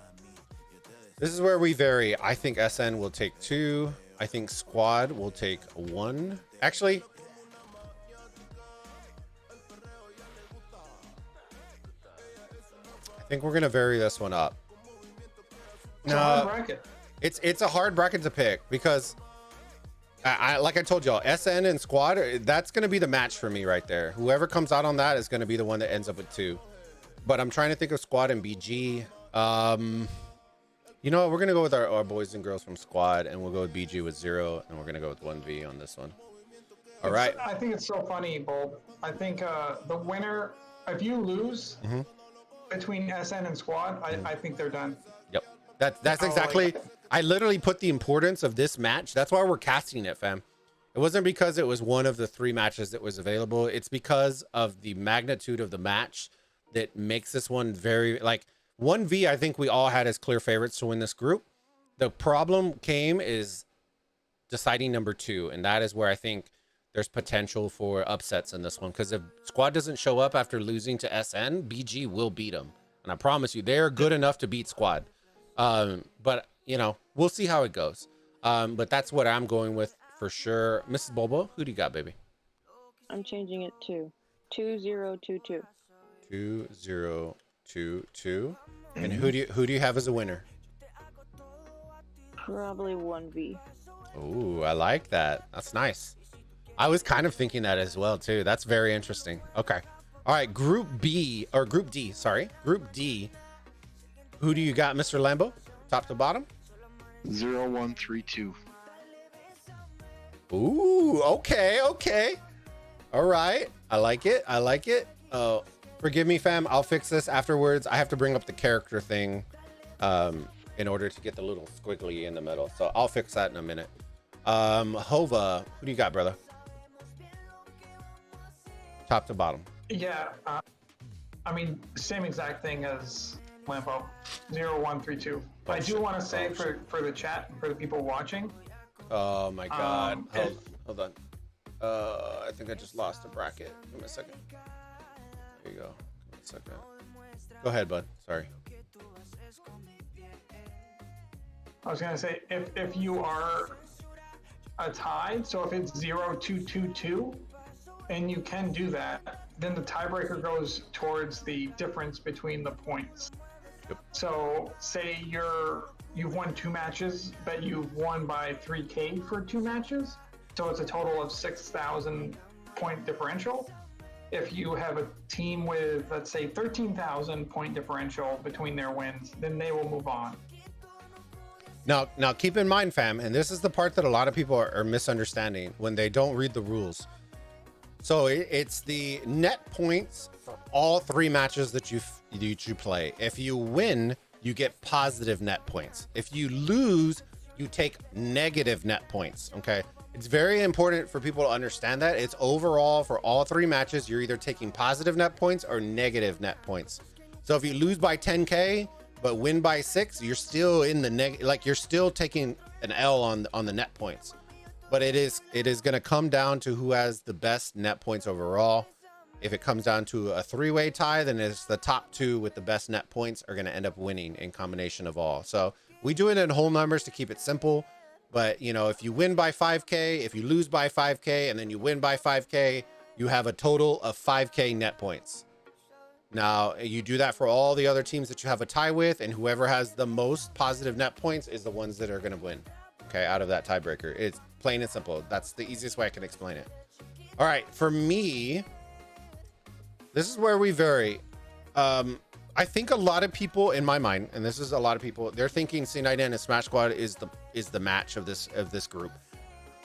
This is where we vary. I think SN will take 2. I think Squad will take 1. Actually, I think we're gonna vary this one up. It's a hard bracket. It's a hard bracket to pick because I like I told y'all, SN and Squad, that's gonna be the match for me right there. Whoever comes out on that is gonna be the one that ends up with 2. But I'm trying to think of Squad and BG. You know what? We're gonna go with our boys and girls from Squad, and we'll go with BG with 0, and we're gonna go with 1V on this one. All right. I think it's so funny, Bulb. I think the winner, if you lose between SN and Squad, I think they're done. Yep. That's exactly. I literally put the importance of this match. That's why we're casting it, fam. It wasn't because it was one of the 3 matches that was available. It's because of the magnitude of the match that makes this one very like 1V. I think we all had as clear favorites to win this group. The problem came is deciding number 2, and that is where I think there's potential for upsets in this one. Because if Squad doesn't show up after losing to SN, BG will beat them, and I promise you, they're good enough to beat Squad. But you know, we'll see how it goes. But that's what I'm going with for sure. Mrs. Bulba, who do you got, baby? I'm changing it to 2022. 2022. And who do you have as a winner? Probably 1V. Ooh, I like that. That's nice. I was kind of thinking that as well too. That's very interesting. Okay. All right, Group B or Group D, sorry. Group D. Who do you got, Mr. Lambo? Top to bottom? 0132. Ooh, okay. All right. I like it. Forgive me, fam. I'll fix this afterwards. I have to bring up the character thing in order to get the little squiggly in the middle. So I'll fix that in a minute. Hova, who do you got, brother? Top to bottom. Yeah, I mean, same exact thing as Lampo, 0132. I do want to say for the chat, for the people watching. Oh my God. Hold on. I think I just lost a bracket. Give me a second. There you go. Give me a second. Go ahead, bud. Sorry. I was gonna say if you are a tie, so if it's 0222, and you can do that, then the tiebreaker goes towards the difference between the points. Yep. So say you've won 2 matches, but you've won by 3K for 2 matches. So it's a total of 6,000 point differential. If you have a team with, let's say, 13,000 point differential between their wins, then they will move on. Now keep in mind, fam, and this is the part that a lot of people are misunderstanding when they don't read the rules. So it's the net points for all 3 matches that you play. If you win, you get positive net points. If you lose, you take negative net points. Okay. It's very important for people to understand that. It's overall for all 3 matches, you're either taking positive net points or negative net points. So if you lose by 10K, but win by 6, you're still in the you're still taking an L on the net points. But it is going to come down to who has the best net points overall. If it comes down to a 3-way tie, then it's the top 2 with the best net points are going to end up winning in combination of all. So we do it in whole numbers to keep it simple. But, you know, if you win by 5K, if you lose by 5K, and then you win by 5K, you have a total of 5K net points. Now, you do that for all the other teams that you have a tie with, and whoever has the most positive net points is the ones that are going to win. Okay, out of that tiebreaker. It's plain and simple. That's the easiest way I can explain it. All right, for me, this is where we vary. I think a lot of people in my mind, and this is a lot of people, they're thinking C9N and Smash Squad is the match of this group.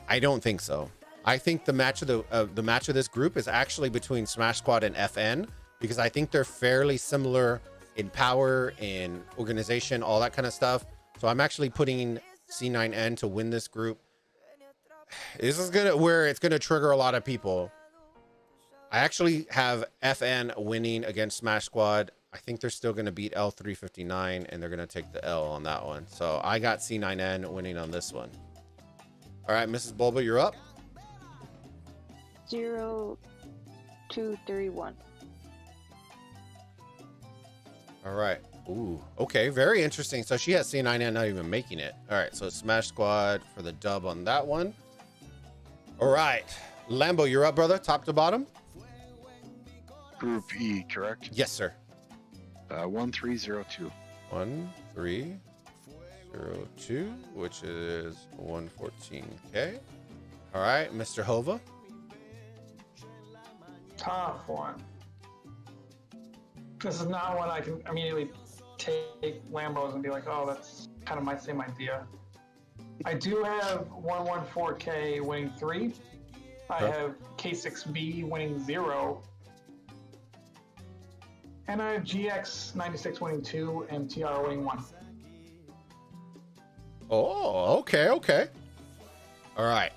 I don't think so. I think the match of this group is actually between Smash Squad and FN, because I think they're fairly similar in power, in organization, all that kind of stuff. So I'm actually putting C9N to win this group. This is where it's gonna trigger a lot of people. I actually have FN winning against Smash Squad. I think they're still gonna beat L359, and they're gonna take the L on that one. So I got C9N winning on this one. All right, Mrs. Bulba, you're up. 0231. All right. Ooh, okay, very interesting. So she has C9N not even making it. All right, so Smash Squad for the dub on that one. All right, Lambo, you're up, brother. Top to bottom. Group E, correct? Yes, sir. 1302. 1302, which is 114K. All right, Mr. Hova. Tough one. This is not one I can immediately take Lambos and be like, oh, that's kind of my same idea. I do have 114K winning 3. I have K6B winning 0. And I have GX96 winning 2 and TR winning 1. Oh, okay. All right.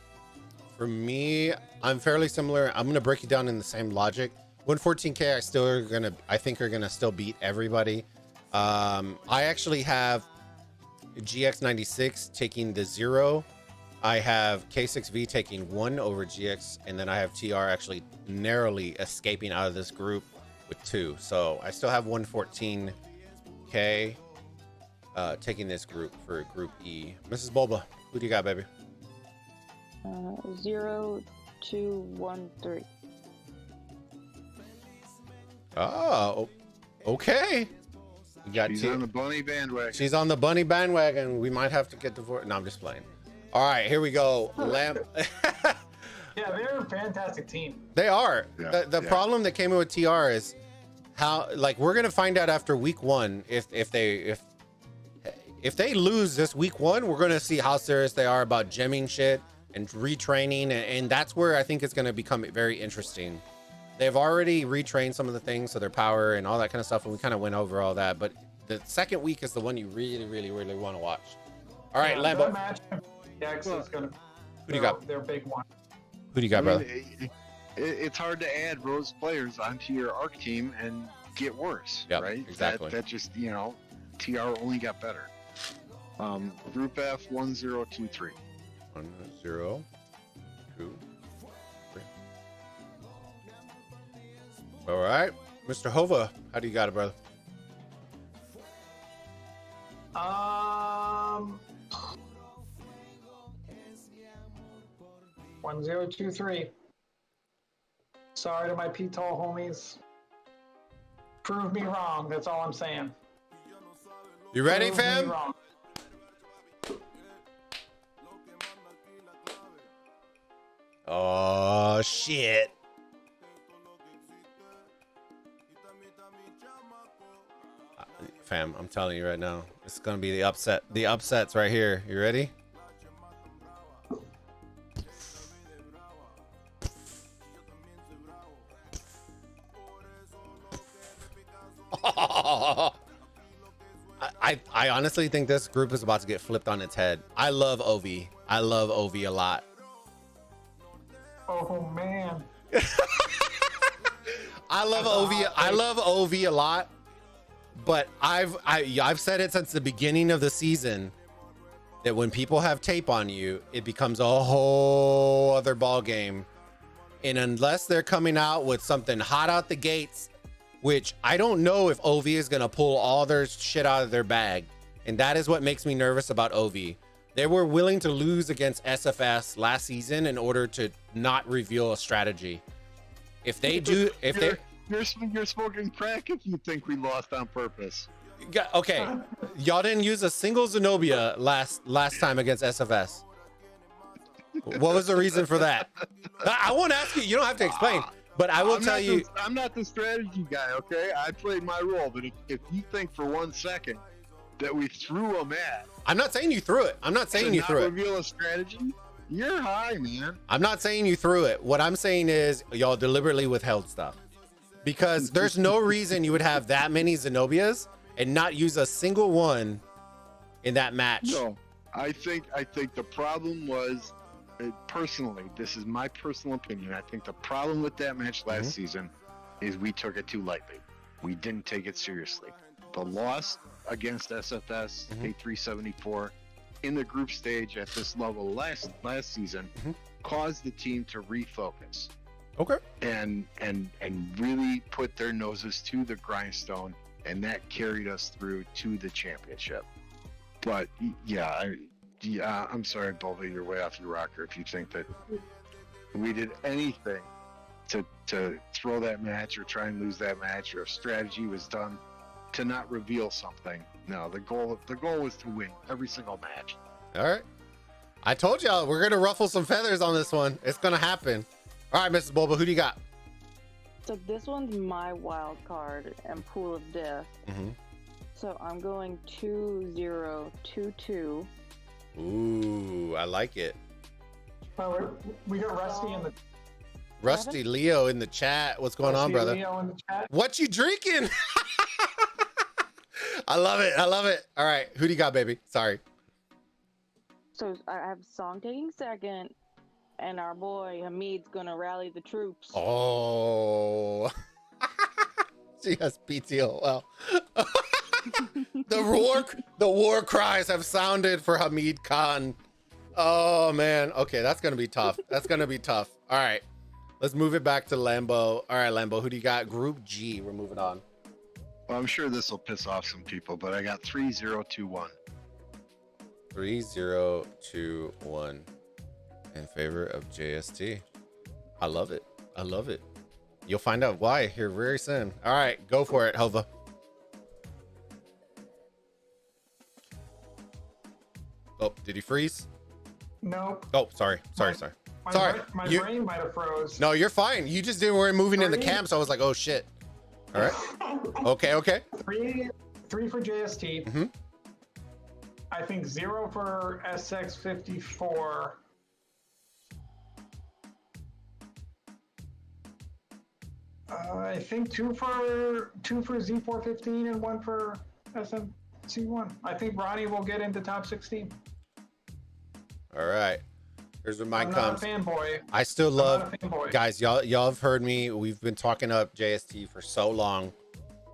For me, I'm fairly similar. I'm gonna break it down in the same logic. 114K, I think are gonna still beat everybody. I actually have GX96 taking the 0. I have K6V taking 1 over GX, and then I have TR actually narrowly escaping out of this group with 2. So I still have 114K taking this group for Group E. Mrs. Bulba, who do you got, baby? 0213. Oh, okay. You got She's on the bunny bandwagon. She's on the bunny bandwagon. We might have to get divorced. No, I'm just playing. All right, here we go. Yeah, they're a fantastic team. They are. Yeah, The problem that came in with TR is how, like, we're gonna find out after week 1 if they lose this week 1, we're gonna see how serious they are about gemming shit and retraining, and that's where I think it's gonna become very interesting. They've already retrained some of the things, so their power and all that kind of stuff, and we kind of went over all that. But the second week is the one you really, really, really want to watch. All right, Yeah, Lambo. that match, Dex is gonna. Who do you got? Their big one. Who do you got, brother? It's hard to add Rose players onto your ARC team and get worse, Yep, right? exactly. That just, TR only got better. Group F 1023. 1, 0, 2, 3. All right, Mr. Hova, how do you got it, brother? 1023. Sorry to my P-Tall homies. Prove me wrong. That's all I'm saying. You ready, Prove me fam? wrong. Oh shit. Fam, I'm telling you right now, it's gonna be the upset. The upsets right here. You ready? I honestly think this group is about to get flipped on its head. I love OV. I love OV a lot. Oh man. I love OV. I love OV a lot, but I've said it since the beginning of the season that when people have tape on you, it becomes a whole other ball game. And unless they're coming out with something hot out the gates, which I don't know if OV is gonna pull all their shit out of their bag, and that is what makes me nervous about OV. They were willing to lose against SFS last season in order to not reveal a strategy. If they do, you're smoking crack if you think we lost on purpose. okay, y'all didn't use a single Zenobia last time against SFS. What was the reason for that? I won't ask you. You don't have to explain. But I will tell you, I'm not the strategy guy. Okay, I played my role. But if you think for 1 second that we threw a match, I'm not saying you threw it. I'm not saying you threw it. Reveal a strategy. You're high, man. I'm not saying you threw it. What I'm saying is y'all deliberately withheld stuff, because there's no reason you would have that many Zenobias and not use a single one in that match. No, I think the problem was, personally, this is my personal opinion. I think the problem with that match last season is we took it too lightly. We didn't take it seriously. The loss against SFS, K374, in the group stage at this level last season caused the team to refocus. Okay. And really put their noses to the grindstone, and that carried us through to the championship. But yeah, I'm sorry, Bulba, you're way off your rocker if you think that we did anything to throw that match or try and lose that match, or if strategy was done to not reveal something. No, the goal was to win every single match. All right. I told y'all we're gonna ruffle some feathers on this one. It's gonna happen. All right, Mrs. Bulba, who do you got? So this one's my wild card and pool of death. So I'm going 2022. Ooh, I like it. We got Rusty in the Rusty Leo in the chat. What's going on, brother? Leo in the chat. What you drinking? I love it. I love it. All right, who do you got, baby? Sorry. So I have Song taking second, and our boy Hamid's gonna rally the troops. Oh. She has PTO. Well. The war cries have sounded for Hamid Khan. Oh man. Okay, that's gonna be tough. That's gonna be tough. All right, let's move it back to Lambo. All right, Lambo, who do you got? Group G. We're moving on. Well, I'm sure this will piss off some people, but I got 3021. 3021 in favor of JST. I love it. I love it. You'll find out why here very soon. All right, go for it, Hova. Oh, did he freeze? Nope. Oh, sorry. Sorry. My brain might have froze. No, you're fine. You just didn't weren't moving in the camp, so I was like, oh shit. All right. Okay. Three for JST. Mm-hmm. I think 0 for SX54. I think two for Z415 and 1 for SMC1. I think Ronnie will get into top 16. All right. Here's where mine comes. I'm not a fanboy. I still love, I'm not a fanboy. guys. Y'all have heard me. We've been talking up JST for so long.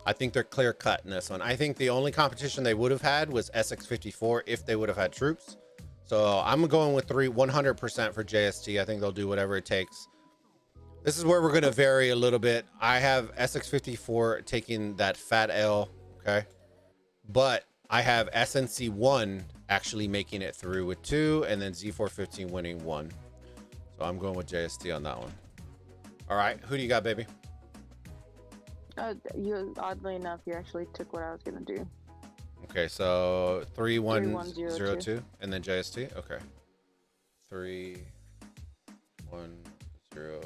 I think they're clear cut in this one. I think the only competition they would have had was SX54 if they would have had troops. So I'm going with 100% for JST. I think they'll do whatever it takes. This is where we're going to vary a little bit. I have SX54 taking that fat L, okay? But I have SNC1 actually making it through with 2, and then Z415 winning 1. So I'm going with JST on that one. All right, who do you got, baby? You oddly enough, you actually took what I was gonna do. Okay, so 3102 3102. and then JST. Okay. 3102.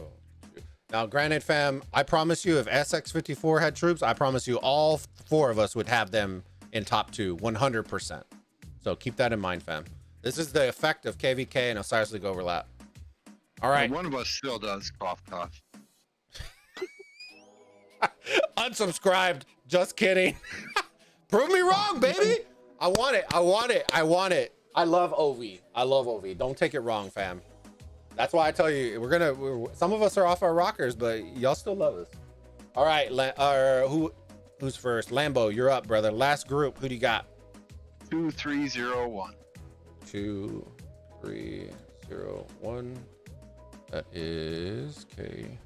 Now, granted, fam, I promise you, if SX54 had troops, I promise you all 4 of us would have them in top 2, 100%. So keep that in mind, fam. This is the effect of KVK and Osiris League overlap. All right. One of us still does cough. Unsubscribed. Just kidding. Prove me wrong, baby. I want it. I love OV. Don't take it wrong, fam. That's why I tell you, some of us are off our rockers, but y'all still love us. All right. Who's first? Lambo, you're up, brother. Last group. Who do you got? 2301. 2301. That is K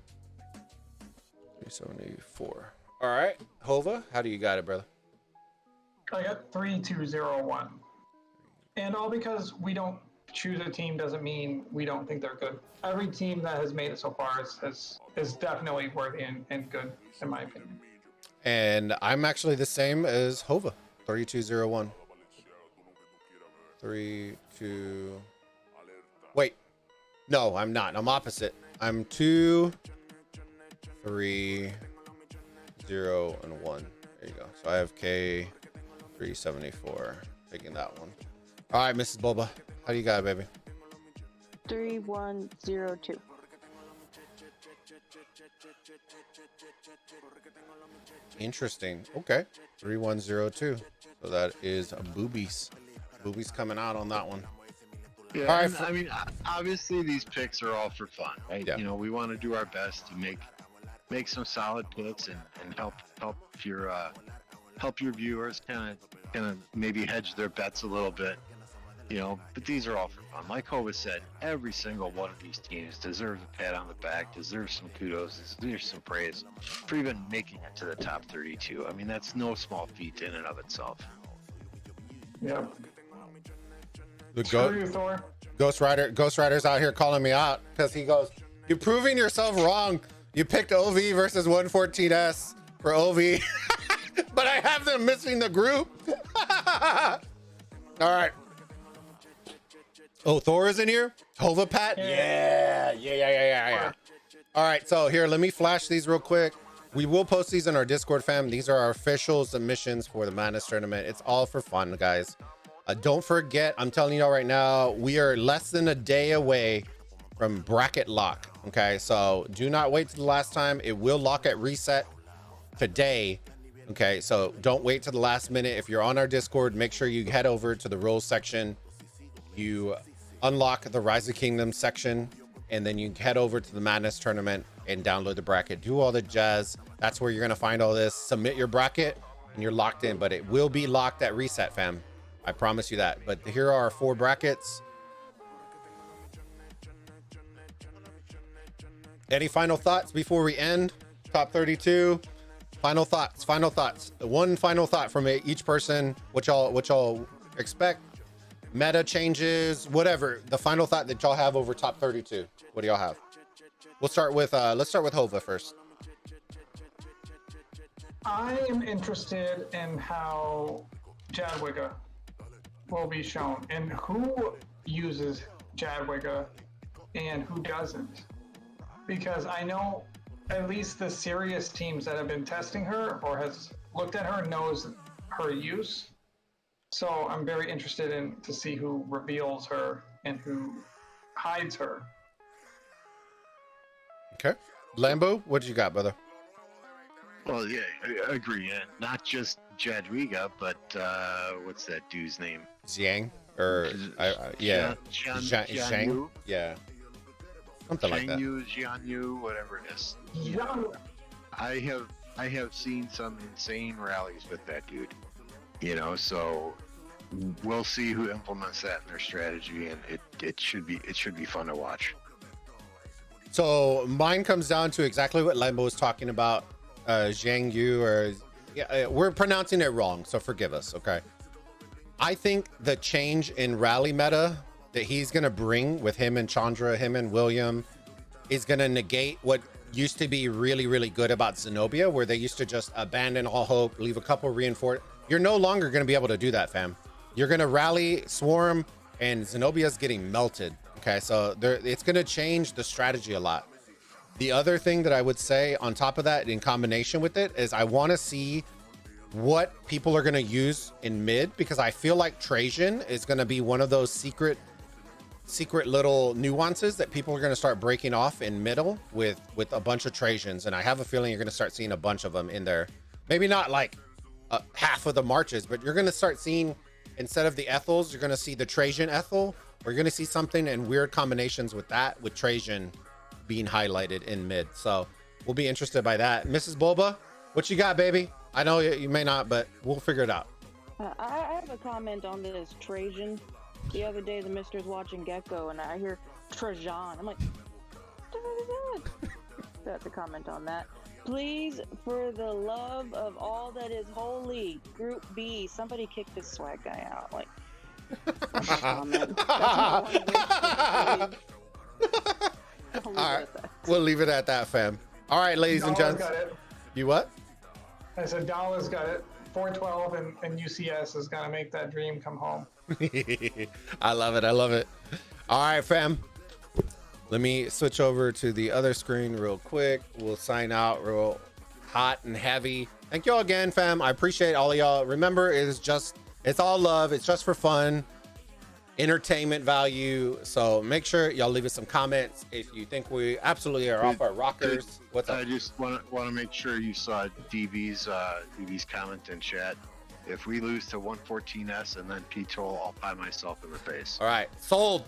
374. All right, Hova, how do you got it, brother? I got 3201. And all because we don't choose a team doesn't mean we don't think they're good. Every team that has made it so far is definitely worthy and good, in my opinion. And I'm actually the same as Hova, 3201. 32. Wait, no, I'm not. I'm opposite. I'm 2, 3, 0, and 1. There you go. So I have K 374. Taking that one. All right, Mrs. Bulba, how do you got it, baby? 3102. Interesting. Okay. 3102. So that is Boobies. Boobies coming out on that one. Yeah, All right, I mean, obviously these picks are all for fun, right? Yeah. You know, we want to do our best to make some solid picks and help your viewers kind of maybe hedge their bets a little bit. You know, but these are all for fun. Like Hova said, every single one of these teams deserves a pat on the back, deserves some kudos, deserves some praise for even making it to the top 32. I mean, that's no small feat in and of itself. Yep. The Screw you, Thor. Ghost Rider's out here calling me out because he goes, "You're proving yourself wrong. You picked OV versus 114S for OV, but I have them missing the group." All right. Oh, Thor is in here? Hova Pat? Yeah. All right, so here, let me flash these real quick. We will post these in our Discord, fam. These are our official submissions for the Madness Tournament. It's all for fun, guys. Don't forget, I'm telling y'all right now, we are less than a day away from bracket lock, okay? So do not wait to the last time. It will lock at reset today, okay? So don't wait to the last minute. If you're on our Discord, make sure you head over to the rules section. You unlock the Rise of Kingdoms section, and then you head over to the Madness Tournament and download the bracket. Do all the jazz. That's where you're gonna find all this. Submit your bracket, and you're locked in. But it will be locked at reset, fam. I promise you that. But here are our 4 brackets. Any final thoughts before we end? Top 32. Final thoughts. One final thought from each person. What y'all expect? Meta changes, whatever. The final thought that y'all have over top 32. What do y'all have? Let's start with Hova first. I am interested in how Jadwiga will be shown and who uses Jadwiga and who doesn't. Because I know at least the serious teams that have been testing her or has looked at her knows her use. So I'm very interested in to see who reveals her and who hides her. Okay. Lambo, what you got, brother? Well, yeah, I agree. Not just Jadwiga, but what's that dude's name? Zhang? Or, yeah. Zhang? Yu? Yeah. Something like that. Jian Yu, whatever it is. I have seen some insane rallies with that dude. You know, so we'll see who implements that in their strategy, and it should be fun to watch. So mine comes down to exactly what Lambo was talking about. Zhang Yu, or we're pronouncing it wrong, so forgive us, okay? I think the change in rally meta that he's gonna bring with him and Chandra, him and William, is gonna negate what used to be really, really good about Zenobia, where they used to just abandon all hope, leave a couple reinforced. You're no longer gonna be able to do that, fam. You're gonna rally, swarm, and Zenobia's getting melted. Okay, so it's gonna change the strategy a lot. The other thing that I would say on top of that, in combination with it, is I want to see what people are going to use in mid, because I feel like Trajan is going to be one of those secret little nuances that people are going to start breaking off in middle with a bunch of Trajans, and I have a feeling you're going to start seeing a bunch of them in there. Maybe not like half of the marches, but you're going to start seeing, instead of the Ethels, you're going to see the Trajan Ethel, or you're going to see something in weird combinations with that, with Trajan being highlighted in mid. So we'll be interested by that. Mrs. Bulba, what you got, baby? I know you may not, but we'll figure it out. I have a comment on this Trajan. The other day, the mister's watching Gecko, and I hear Trajan. I'm like, what is that? That's a comment on that. Please, for the love of all that is holy, Group B, somebody kick this swag guy out. Like, that's a comment. That's not one all right, we'll leave it at that, fam. All right, ladies and gents. Got it. You what? I said Dallas got it. 412 and UCS is gonna make that dream come home. I love it. I love it. All right, fam. Let me switch over to the other screen real quick. We'll sign out real hot and heavy. Thank y'all again, fam. I appreciate all of y'all. Remember, it's all love. It's just for fun, entertainment value. So make sure y'all leave us some comments if you think we absolutely are off our rockers. What's up? I just want to make sure you saw DB's comment in chat. If we lose to 114S and then P-Toll, I'll pie myself in the face. All right, sold.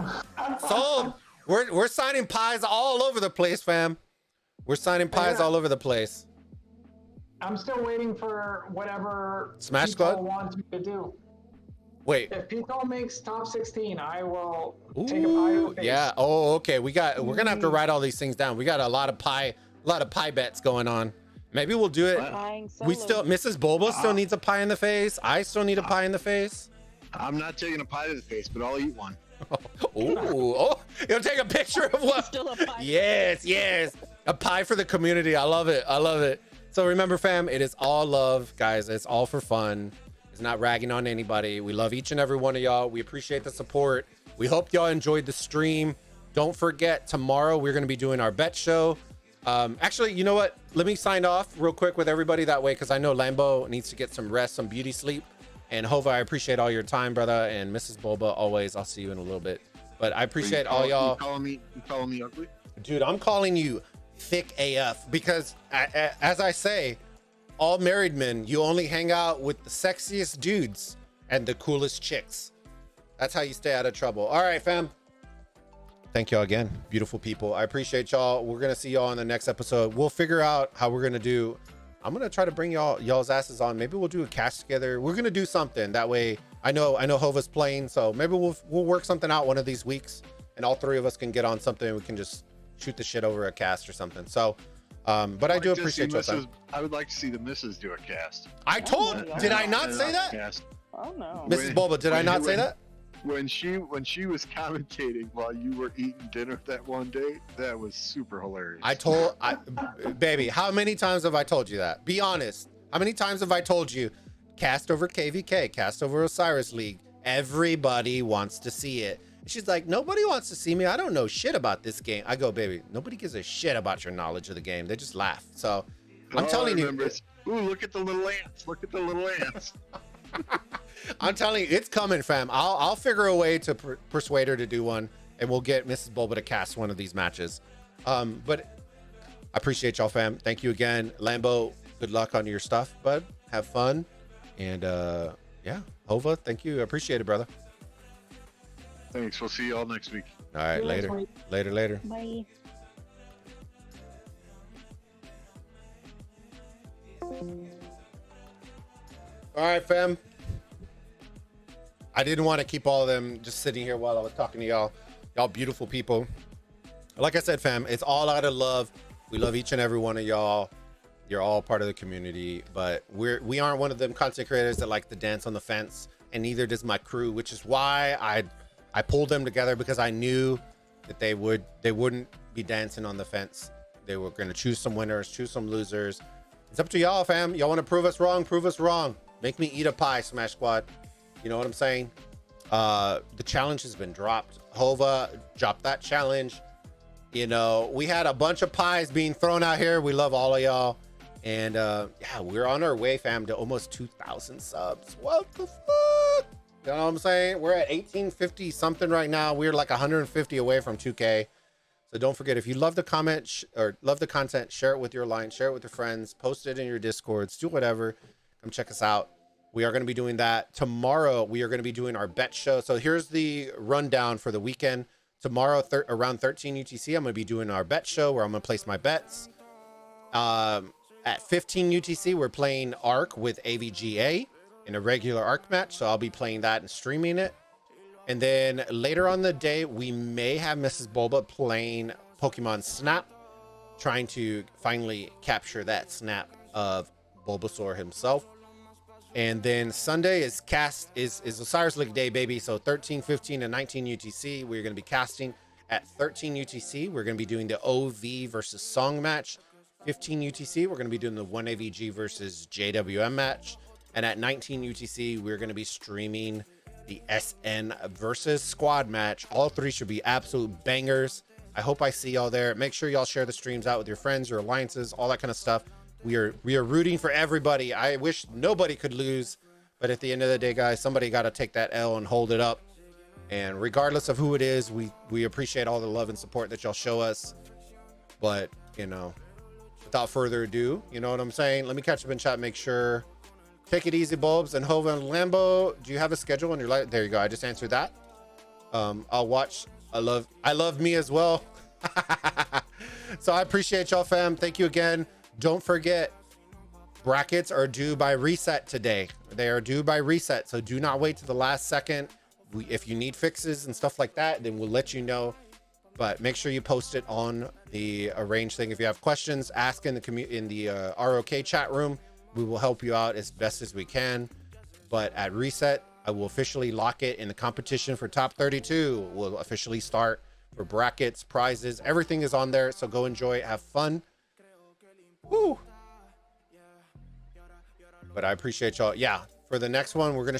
Sold. We're signing pies all over the place, fam. We're signing pies all over the place. I'm still waiting for whatever Smash P-Toll Squad wants me to do. Wait. If P-Toll makes top 16, I will take a pie to the face. Yeah. Oh, okay. We're gonna have to write all these things down. We got a lot of pie bets going on. Maybe we'll do it. We still, Mrs. Bulba still needs a pie in the face. I still need a pie in the face. I'm not taking a pie to the face, but I'll eat one. Oh, you'll take a picture of what? Still a pie. Yes. A pie for the community. I love it. So remember, fam, it is all love, guys. It's all for fun. It's not ragging on anybody. We love each and every one of y'all. We appreciate the support. We hope y'all enjoyed the stream. Don't forget, tomorrow we're going to be doing our bet show. Actually, you know what? Let me sign off real quick with everybody that way, because I know Lambo needs to get some rest, some beauty sleep. And Hova, I appreciate all your time, brother. And Mrs. Bulba, always. I'll see you in a little bit. But I appreciate all y'all. You calling me ugly? Dude, I'm calling you thick AF, because as I say, all married men, you only hang out with the sexiest dudes and the coolest chicks. That's how you stay out of trouble. All right, fam. Thank y'all again, beautiful people. I appreciate y'all. We're gonna see y'all in the next episode. We'll figure out how we're gonna do. I'm gonna try to bring y'all's asses on. Maybe we'll do a cast together. We're gonna do something that way. I know Hova's playing, so maybe we'll work something out one of these weeks, and all three of us can get on something. And we can just shoot the shit over a cast or something. So, but I do appreciate y'all. I would like to see the missus do a cast. Did I not say that? Oh no. Mrs. Bulba, did I not say that? When she was commentating while you were eating dinner that one day, that was super hilarious. Baby, how many times have I told you that? Be honest. How many times have I told you, cast over KVK, cast over Osiris League? Everybody wants to see it. And she's like, nobody wants to see me. I don't know shit about this game. I go, baby, nobody gives a shit about your knowledge of the game. They just laugh. So I'm telling you. Ooh, look at the little ants. Look at the little ants. I'm telling you, it's coming, fam. I'll figure a way to persuade her to do one, and we'll get Mrs. Bulba to cast one of these matches. But I appreciate y'all, fam. Thank you again. Lambo, good luck on your stuff, bud. Have fun. And yeah, Hova, thank you. I appreciate it, brother. Thanks. We'll see you all next week. All right, See you later. next week. Later. Bye. All right, fam. I didn't want to keep all of them just sitting here while I was talking to y'all. Y'all beautiful people. Like I said, fam, it's all out of love. We love each and every one of y'all. You're all part of the community, but we aren't one of them content creators that like to dance on the fence, and neither does my crew, which is why I pulled them together, because I knew that they wouldn't be dancing on the fence. They were going to choose some winners, choose some losers. It's up to y'all, fam. Y'all want to prove us wrong? Prove us wrong. Make me eat a pie, Smash Squad. You know what I'm saying? The challenge has been dropped. Hova dropped that challenge. You know, we had a bunch of pies being thrown out here. We love all of y'all. And yeah, we're on our way, fam, to almost 2,000 subs. What the fuck? You know what I'm saying? We're at 1850 something right now. We're like 150 away from 2K. So don't forget, if you love the comment or love the content, share it with your line, share it with your friends, post it in your Discords, do whatever. Come check us out. We are going to be doing that tomorrow. We are going to be doing our bet show. So here's the rundown for the weekend. Tomorrow, around 13 UTC, I'm going to be doing our bet show where I'm going to place my bets. At 15 UTC, we're playing Arc with AVGA in a regular Arc match. So I'll be playing that and streaming it. And then later on the day, we may have Mrs. Bulba playing Pokemon Snap, trying to finally capture that snap of Bulbasaur himself. And then Sunday is Osiris League Day, baby. So 13, 15, and 19 UTC, we're going to be casting. At 13 UTC, we're going to be doing the OV versus Song match. 15 UTC, we're going to be doing the 1AVG versus JWM match. And at 19 UTC, we're going to be streaming the SN versus Squad match. All three should be absolute bangers. I hope I see y'all there. Make sure y'all share the streams out with your friends, your alliances, all that kind of stuff. We are rooting for everybody. I wish nobody could lose, but at the end of the day, guys, somebody got to take that L and hold it up. And regardless of who it is, we appreciate all the love and support that y'all show us. But, you know, without further ado, you know what I'm saying? Let me catch up in chat, make sure. Take it easy, Bulbs. And Hova and Lambo, do you have a schedule on your life? There you go. I just answered that. I'll watch. I love me as well. So I appreciate y'all, fam. Thank you again. Don't forget, brackets are due by reset today. They are due by reset, so do not wait to the last second. If you need fixes and stuff like that, then we'll let you know. But make sure you post it on the arrange thing. If you have questions, ask in the ROK chat room. We will help you out as best as we can. But at reset, I will officially lock it, in the competition for top 32 will officially start for brackets, prizes. Everything is on there, so go enjoy it, have fun. Woo! But I appreciate y'all. Yeah, for the next one, we're gonna